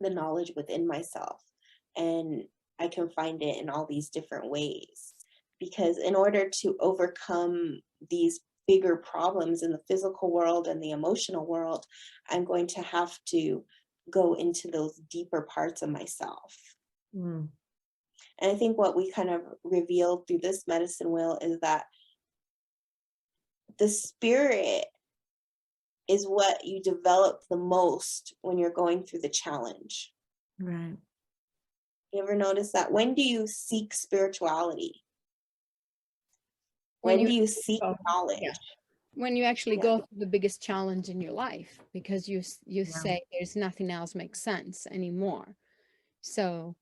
the knowledge within myself. And I can find it in all these different ways. Because in order to overcome these bigger problems in the physical world and the emotional world, I'm going to have to go into those deeper parts of myself. And I think what we kind of revealed through this medicine wheel is that the spirit is what you develop the most when you're going through the challenge. Right. You ever notice that? When do you seek spirituality? When When do you seek oh, knowledge? yeah. When you actually go through the biggest challenge in your life, because you say there's nothing else makes sense anymore. So,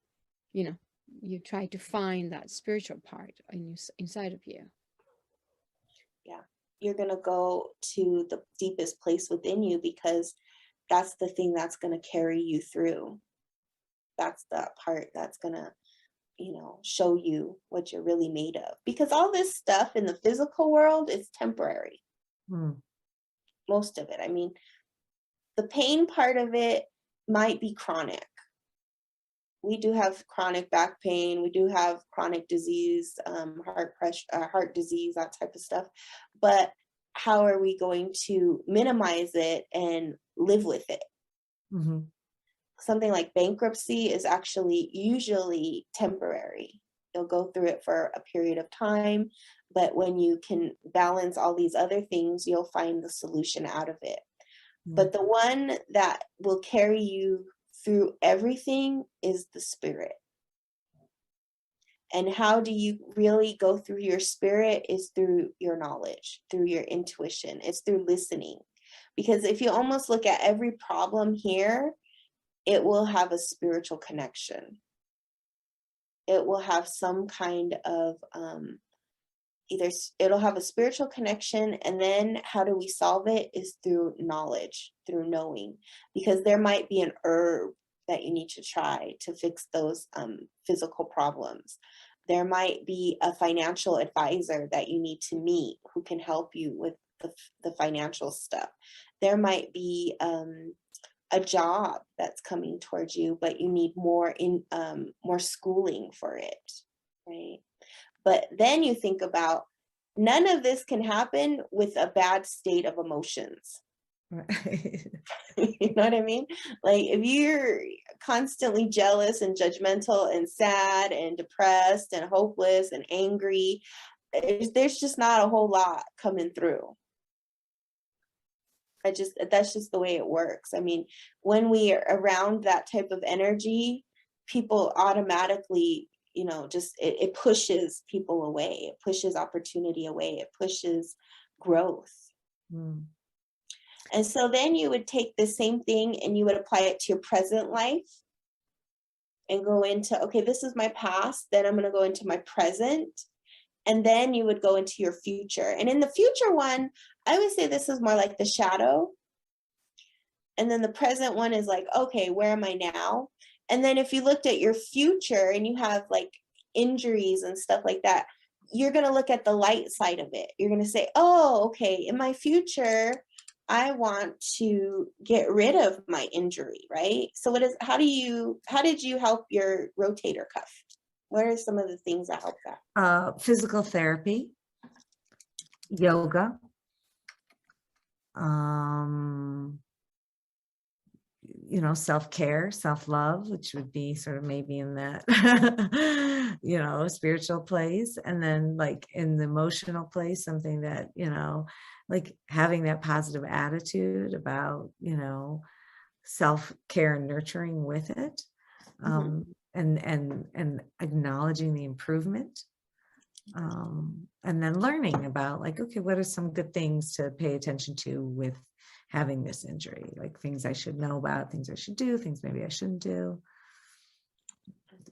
you try to find that spiritual part inside of you. Yeah, you're going to go to the deepest place within you because that's the thing that's going to carry you through. That's the part that's going to, show you what you're really made of. Because all this stuff in the physical world is temporary. Most of it. I mean, the pain part of it might be chronic. We do have chronic back pain. We do have chronic disease, heart pressure, heart disease, that type of stuff. But how are we going to minimize it and live with it? Something like bankruptcy is actually usually temporary. You'll go through it for a period of time, but when you can balance all these other things, you'll find the solution out of it. But the one that will carry you through everything is the spirit. And how do you really go through your spirit is through your knowledge, through your intuition. It's through listening. Because if you almost look at every problem here, it will have a spiritual connection. It will have some kind of either it'll have a spiritual connection, and then how do we solve it is through knowledge, through knowing, because there might be an herb that you need to try to fix those physical problems. There might be a financial advisor that you need to meet who can help you with the financial stuff. There might be a job that's coming towards you, but you need more schooling for it, right? But then you think about, none of this can happen with a bad state of emotions. Right. You know what I mean? Like if you're constantly jealous and judgmental and sad and depressed and hopeless and angry, there's just not a whole lot coming through. That's just the way it works. I mean, when we are around that type of energy, people automatically, just it pushes people away. It pushes opportunity away. It pushes growth. Mm. And so then you would take the same thing and you would apply it to your present life and go into, okay, this is my past, then I'm going to go into my present, and then you would go into your future. And in the future one, I would say this is more like the shadow. And then the present one is like, okay, where am I now? And then if you looked at your future and you have like injuries and stuff like that, you're going to look at the light side of it. You're going to say, oh, okay, in my future, I want to get rid of my injury, right? So how did you help your rotator cuff? What are some of the things that help that? Physical therapy, yoga, self-care, self-love, which would be sort of maybe in that, spiritual place. And then like in the emotional place, something that, like having that positive attitude about, self-care and nurturing with it. And acknowledging the improvement. And then learning about like, okay, what are some good things to pay attention to with having this injury, like things I should know about, things I should do, things maybe I shouldn't do.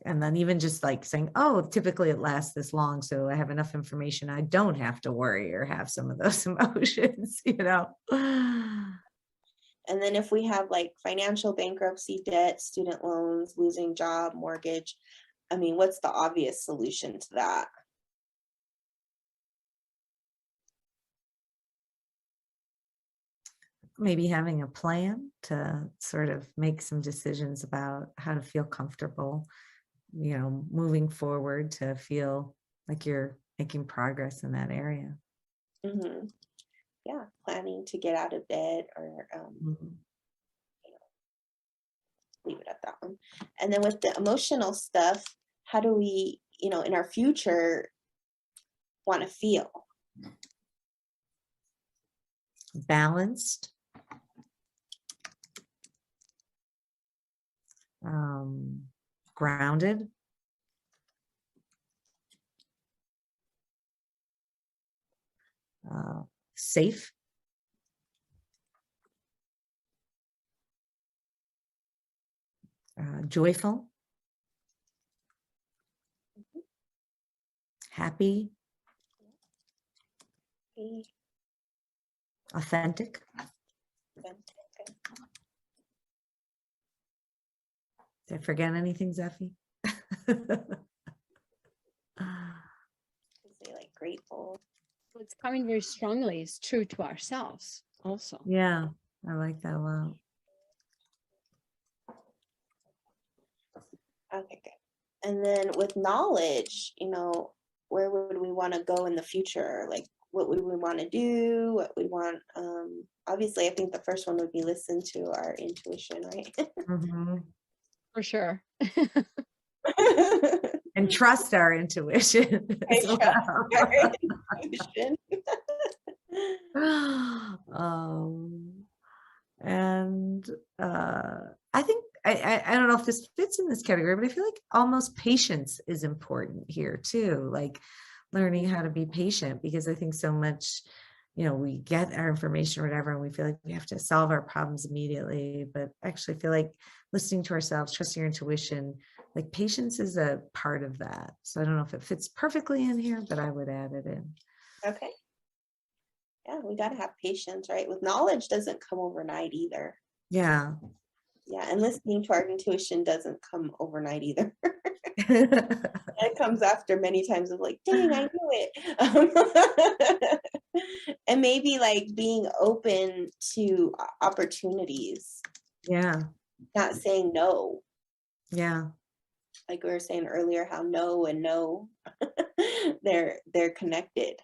And then even just like saying, oh, typically it lasts this long, so I have enough information, I don't have to worry or have some of those emotions, And then if we have like financial bankruptcy, debt, student loans, losing job, mortgage, I mean, what's the obvious solution to that? Maybe having a plan to sort of make some decisions about how to feel comfortable, moving forward to feel like you're making progress in that area. Mm-hmm. Yeah, planning to get out of bed or leave it at that one. And then with the emotional stuff, how do we, in our future want to feel? Balanced. Grounded. Safe. Joyful. Happy. Authentic. Did I forget anything, Zeffie? Like grateful. What's coming very strongly is true to ourselves also. Yeah, I like that a lot. Okay, good. And then with knowledge, where would we want to go in the future? Like, what would we want to do? What we want? Obviously, I think the first one would be listen to our intuition, right? Mm-hmm. For sure. And trust our intuition. And I think I don't know if this fits in this category, but I feel like almost patience is important here too, like learning how to be patient, because I think so much, we get our information or whatever, and we feel like we have to solve our problems immediately, but actually feel like listening to ourselves, trusting your intuition, like patience is a part of that. So I don't know if it fits perfectly in here, but I would add it in. Okay. Yeah, we got to have patience, right? With knowledge doesn't come overnight either. Yeah. Yeah, and listening to our intuition doesn't come overnight either. It comes after many times of like, dang, I knew it. And maybe like being open to opportunities. Yeah. Not saying no. Yeah. Like we were saying earlier, how no and no, they're connected.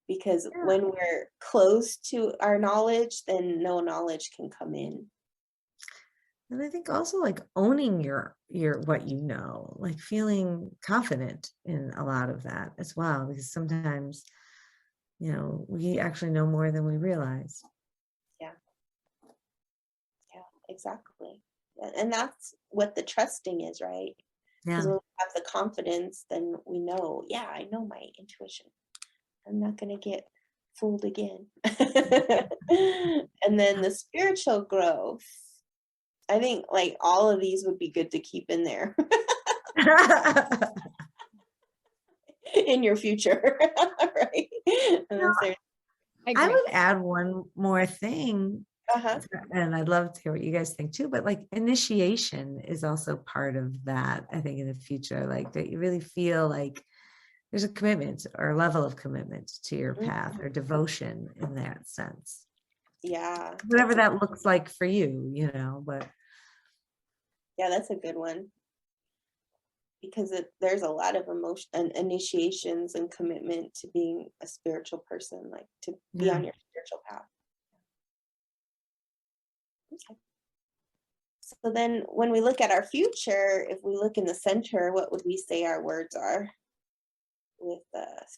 Because when we're close to our knowledge, then no knowledge can come in. And I think also like owning your what you know, like feeling confident in a lot of that as well, because sometimes, we actually know more than we realize. Yeah, exactly. And that's what the trusting is, right? Because Yeah. when we have the confidence, then we know, yeah, I know my intuition. I'm not going to get fooled again. And then the spiritual growth, I think like all of these would be good to keep in there in your future, right? Unless there's, I I agree. would add one more thing, uh-huh. and I'd love to hear what you guys think too, but like initiation is also part of that, I think, in the future, like that you really feel like there's a commitment or a level of commitment to your path or devotion in that sense. Yeah. Whatever that looks like for you, but Yeah, that's a good one. Because there's a lot of emotion and initiations and commitment to being a spiritual person, like to be yeah. on your spiritual path. Okay. So then when we look at our future, if we look in the center, what would we say our words are? With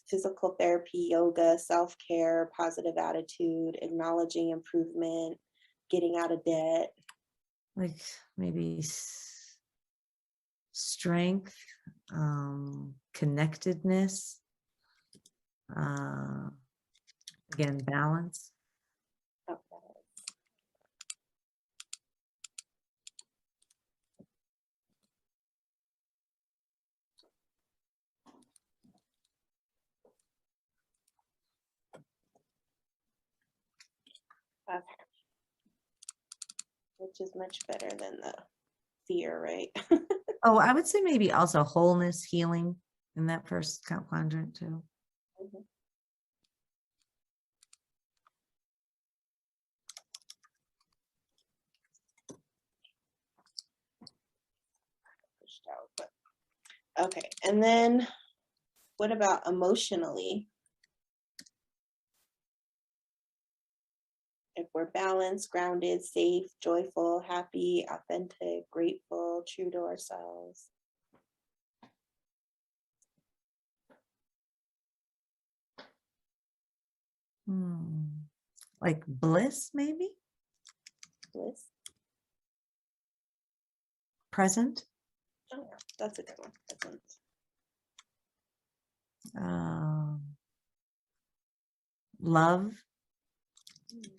physical therapy, yoga, self-care, positive attitude, acknowledging improvement, getting out of debt. Like maybe strength, connectedness, again, balance. Okay. Okay. Which is much better than the fear, right? Oh, I would say maybe also wholeness, healing in that first quadrant too. Mhm. Pushed out, but okay. And then what about emotionally? If we're balanced, grounded, safe, joyful, happy, authentic, grateful, true to ourselves. Like bliss, maybe? Bliss. Present. Oh, yeah, that's a good one. Present. Love. Yes.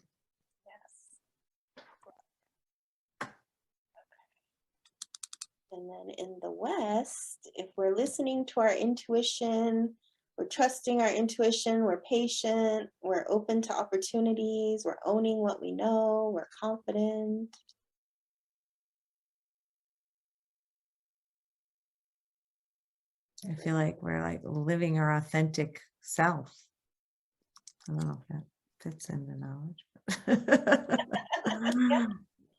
And then in the West, if we're listening to our intuition, we're trusting our intuition, we're patient, we're open to opportunities, we're owning what we know, we're confident. I feel like we're like living our authentic self. I don't know if that fits in the knowledge.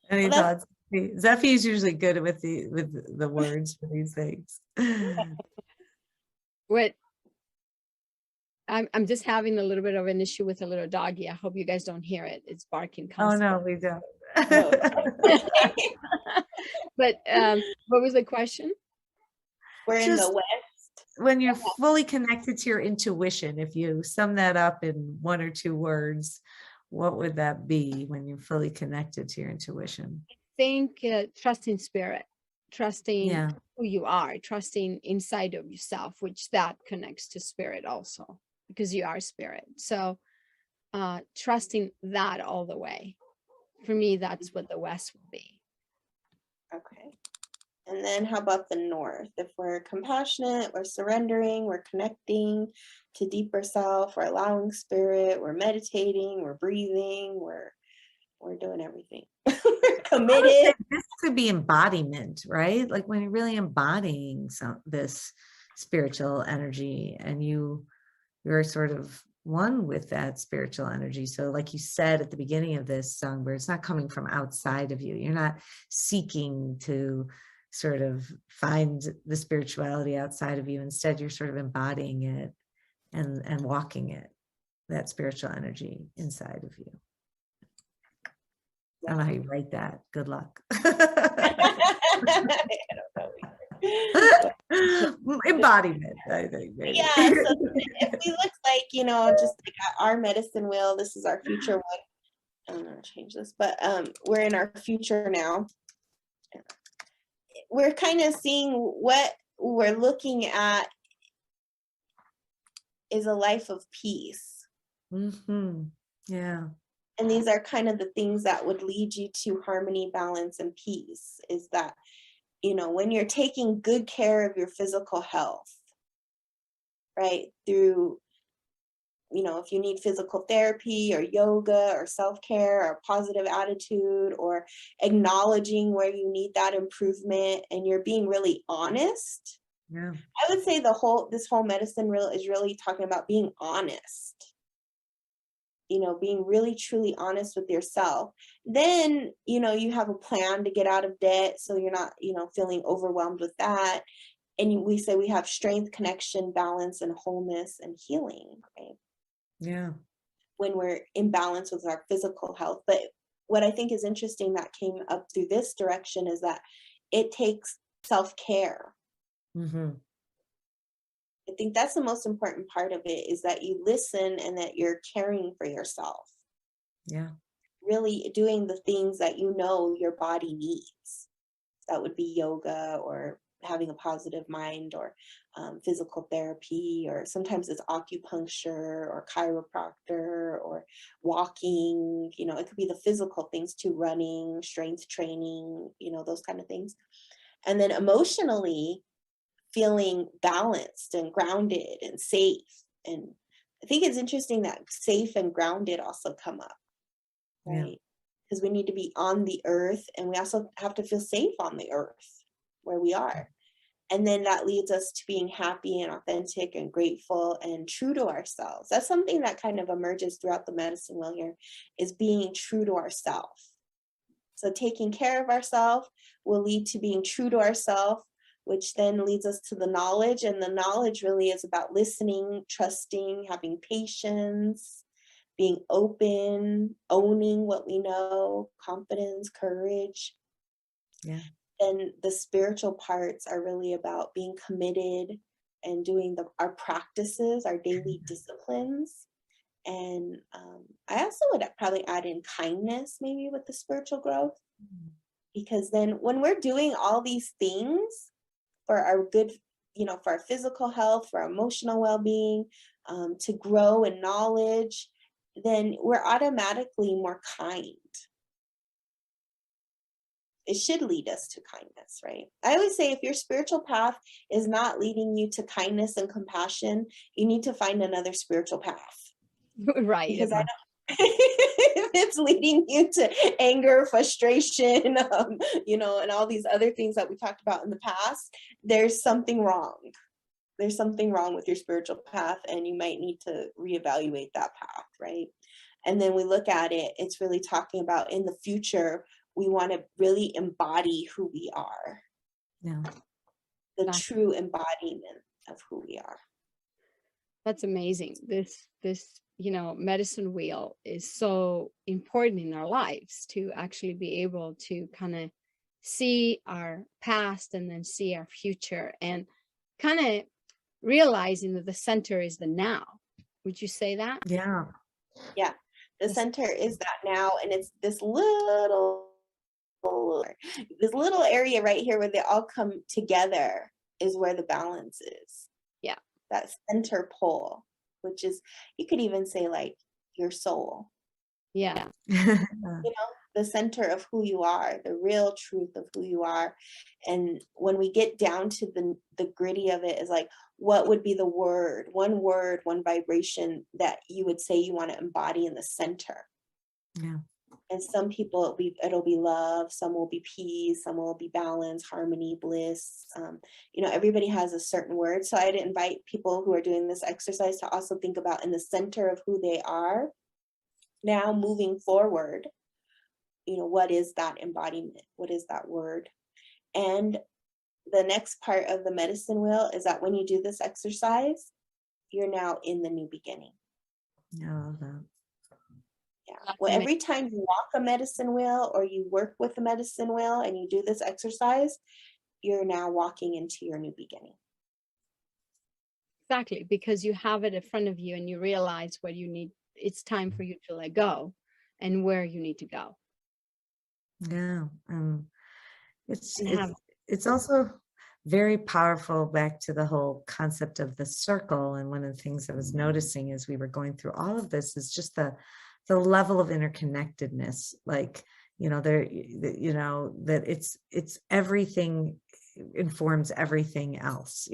Any Well, thoughts? Zephy is usually good with the words for these things. What I'm just having a little bit of an issue with a little doggy. I hope you guys don't hear it. It's barking Oh constantly. no, we don't. But what was the question? we're in Just the West. when you're fully connected to your intuition, if you sum that up in one or two words, what would that be when you're fully connected to your intuition? Think trusting spirit, trusting Yeah. who you are, trusting inside of yourself, which that connects to spirit also, because you are spirit. So trusting that all the way. For me, that's what the West would be. Okay. And then how about the North? If we're compassionate, we're surrendering, we're connecting to deeper self, we're allowing spirit, we're meditating, we're breathing, we're doing everything. We're I would say committed. this could be embodiment, right? Like when you're really embodying this spiritual energy and you're sort of one with that spiritual energy. So like you said at the beginning of this, Songbird, it's not coming from outside of you. You're not seeking to sort of find the spirituality outside of you. Instead, you're sort of embodying it and walking it, that spiritual energy inside of you. I don't know how you write that. Good luck. I don't know Embodiment, I think. Maybe. Yeah, so if we look like, just like our medicine wheel, this is our future one. I'm gonna change this, but we're in our future now. We're kind of seeing what we're looking at is a life of peace. Yeah. And these are kind of the things that would lead you to harmony, balance, and peace, is that, when you're taking good care of your physical health, right, through, if you need physical therapy or yoga or self-care or positive attitude or acknowledging where you need that improvement, and you're being really honest. Yeah. I would say this whole medicine wheel is really talking about being honest. Being really truly honest with yourself. Then, you have a plan to get out of debt, so you're not, feeling overwhelmed with that. And we say we have strength, connection, balance, and wholeness and healing, right? Yeah. When we're in balance with our physical health. But what I think is interesting that came up through this direction is that it takes self-care. I think that's the most important part of it, is that you listen and that you're caring for yourself. Yeah. Really doing the things that your body needs. That would be yoga, or having a positive mind, or physical therapy, or sometimes it's acupuncture or chiropractor or walking. It could be the physical things too, running, strength training, those kind of things. And then emotionally, feeling balanced and grounded and safe. And I think it's interesting that safe and grounded also come up, right? Because we need to be on the earth, and we also have to feel safe on the earth where we are. And then that leads us to being happy and authentic and grateful and true to ourselves. That's something that kind of emerges throughout the medicine wheel here, is being true to ourselves. So taking care of ourselves will lead to being true to ourselves, which then leads us to the knowledge. And the knowledge really is about listening, trusting, having patience, being open, owning what we know, confidence, courage. Yeah. And the spiritual parts are really about being committed and doing our practices, our daily disciplines. And I also would probably add in kindness, maybe, with the spiritual growth. Because then when we're doing all these things for our good, for our physical health, for our emotional well-being, to grow in knowledge, then we're automatically more kind. It should lead us to kindness, right? I always say, if your spiritual path is not leading you to kindness and compassion, you need to find another spiritual path. Right. Because if it's leading you to anger, frustration, and all these other things that we talked about in the past, there's something wrong. There's something wrong with your spiritual path, and you might need to reevaluate that path, right? And then we look at it, it's really talking about, in the future, we want to really embody who we are. Yeah. The true embodiment of who we are. That's amazing. This medicine wheel is so important in our lives, to actually be able to kind of see our past and then see our future, and kind of realizing that the center is the now. Would you say that? Yeah. Yeah. The center is that now, and it's this little area right here where they all come together is where the balance is. Yeah. That center pole, which is, you could even say, like, your soul. Yeah. The center of who you are, the real truth of who you are. And when we get down to the gritty of it, is like, what would be the word, one vibration that you would say you want to embody in the center? Yeah. And some people, it'll be love, some will be peace, some will be balance, harmony, bliss. Everybody has a certain word. So I'd invite people who are doing this exercise to also think about, in the center of who they are now, moving forward, what is that embodiment? What is that word? And the next part of the medicine wheel is that when you do this exercise, you're now in the new beginning. Yeah, I love that. Yeah. Well, every time you walk a medicine wheel or you work with a medicine wheel and you do this exercise, you're now walking into your new beginning. Exactly, because you have it in front of you and you realize what you need. It's time for you to let go and where you need to go. Yeah. It's And it's have it's also very powerful, back to the whole concept of the circle. And one of the things I was noticing as we were going through all of this is just the level of interconnectedness. Like, that it's everything informs everything else,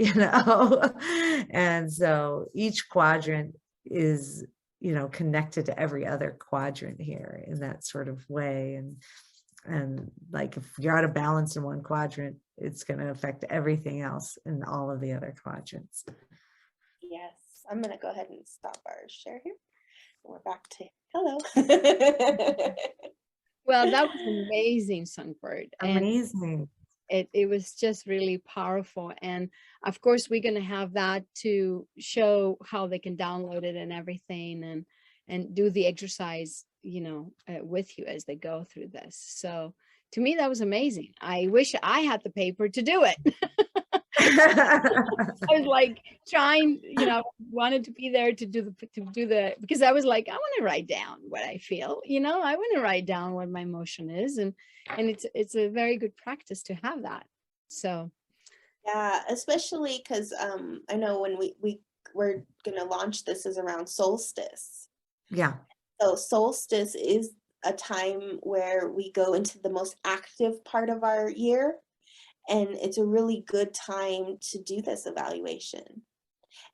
and so each quadrant is, connected to every other quadrant here in that sort of way. And like, if you're out of balance in one quadrant, it's going to affect everything else in all of the other quadrants. Yes, I'm going to go ahead and stop our share here. We're back to hello. well, that was amazing, Songbird. And Amazing. it was just really powerful. And of course, we're going to have that to show how they can download it and everything, and do the exercise, with you as they go through this. So to me, that was amazing. I wish I had the paper to do it. I was like trying, wanted to be there to do the, because I was like, I want to write down what I feel, I want to write down what my emotion is. And it's a very good practice to have that. So. Yeah, especially because I know when we're going to launch this is around solstice. Yeah. So solstice is a time where we go into the most active part of our year. And it's a really good time to do this evaluation.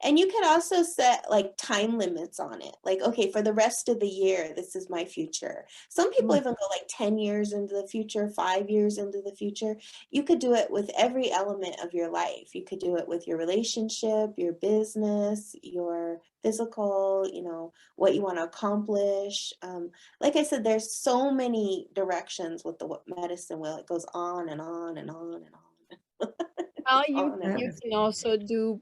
And you can also set like time limits on it. Like, okay, for the rest of the year, this is my future. Some people even go like 10 years into the future, 5 years into the future. You could do it with every element of your life. You could do it with your relationship, your business, your physical, what you want to accomplish. Like I said, there's so many directions with the medicine wheel. It goes on and on and on and on. Well, you can also do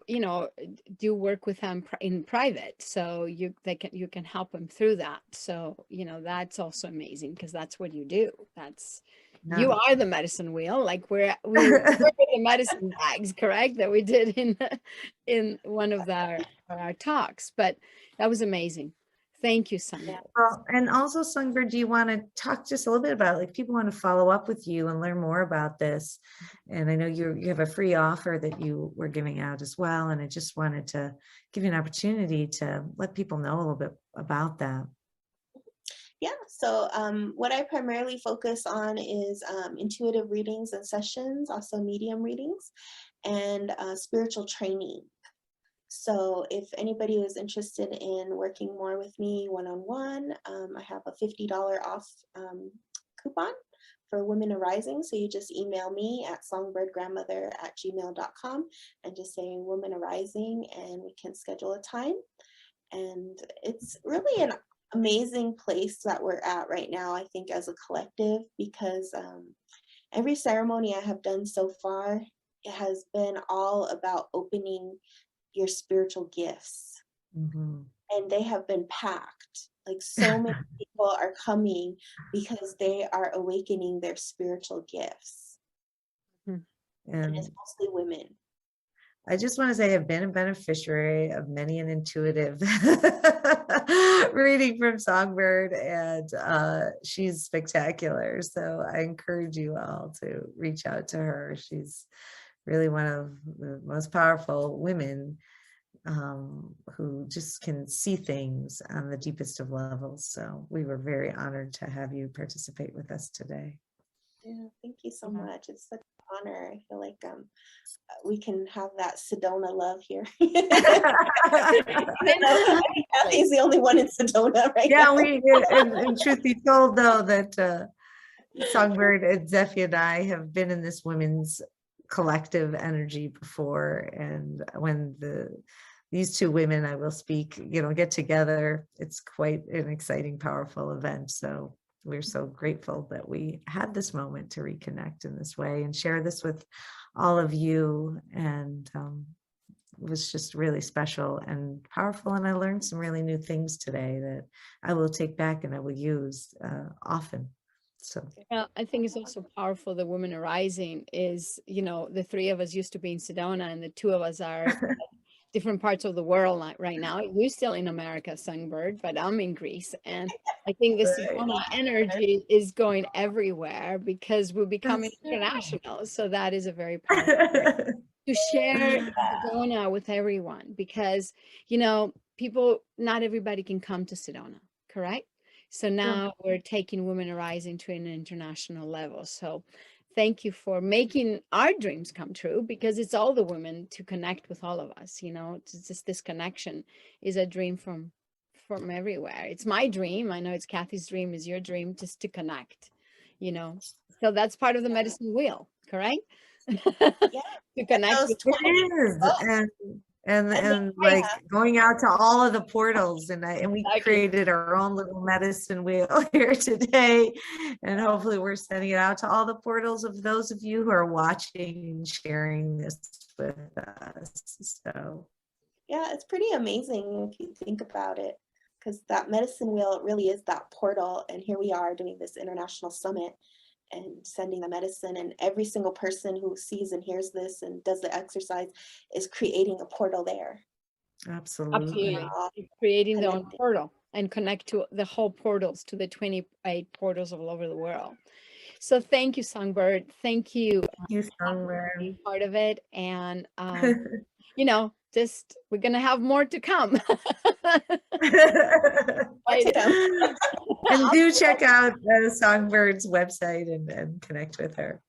work with them in private, so you can help them through that. So that's also amazing, because that's what you do. You are the medicine wheel, like we were the medicine bags, correct? That we did in one of our talks, but that was amazing. Thank you, Songbird. Well, and also, Songbird, do you want to talk just a little bit about, like, people want to follow up with you and learn more about this? And I know you have a free offer that you were giving out as well. And I just wanted to give you an opportunity to let people know a little bit about that. Yeah, so what I primarily focus on is intuitive readings and sessions, also medium readings, and spiritual training. So if anybody is interested in working more with me one-on-one, I have a $50 off coupon for Women Arising. So you just email me at songbirdgrandmother@gmail.com and just say Women Arising, and we can schedule a time. And it's really an amazing place that we're at right now, I think, as a collective, because every ceremony I have done so far, it has been all about opening your spiritual gifts. Mm-hmm. And they have been packed. Like, so many people are coming because they are awakening their spiritual gifts. And it's mostly women. I just want to say I've been a beneficiary of many an intuitive reading from Songbird, and she's spectacular. So I encourage you all to reach out to her. She's really one of the most powerful women who just can see things on the deepest of levels. So we were very honored to have you participate with us today. Yeah, thank you so much. It's such an honor. I feel like we can have that Sedona love here. Kathy's the only one in Sedona right now. And truth be told, though, that Songbird and Zeffie and I have been in this women's collective energy before, and when these two women, I will speak, get together, it's quite an exciting, powerful event. So we're so grateful that we had this moment to reconnect in this way and share this with all of you. And it was just really special and powerful. And I learned some really new things today that I will take back and I will use often. So I think it's also powerful. The Women Are Rising is, the three of us used to be in Sedona, and the two of us are different parts of the world right now. You're still in America, Songbird, but I'm in Greece. And I think the Right. Sedona energy is going everywhere because we're becoming That's right. international. So that is a very powerful to share Sedona with everyone, because, people, not everybody can come to Sedona, correct? So now we're taking Women Are Rising to an international level. So thank you for making our dreams come true, because it's all the women to connect with all of us. It's just this connection is a dream from everywhere. It's my dream. I know it's Kathy's dream, is your dream, just to connect, so that's part of the medicine wheel, correct? Yeah. To connect Those with 20 It is. books. And like going out to all of the portals, and we created our own little medicine wheel here today, and hopefully we're sending it out to all the portals of those of you who are watching and sharing this with us. So Yeah, it's pretty amazing if you think about it, because that medicine wheel really is that portal. And here we are doing this international summit and sending the medicine, and every single person who sees and hears this and does the exercise is creating a portal there. absolutely. Creating their own Connecting. portal and connect to the whole portals, to the 28 portals all over the world. So thank you, Songbird. Thank you You for Songbird. being part of it. And just we're gonna have more to come. And do check out Songbird's website and connect with her.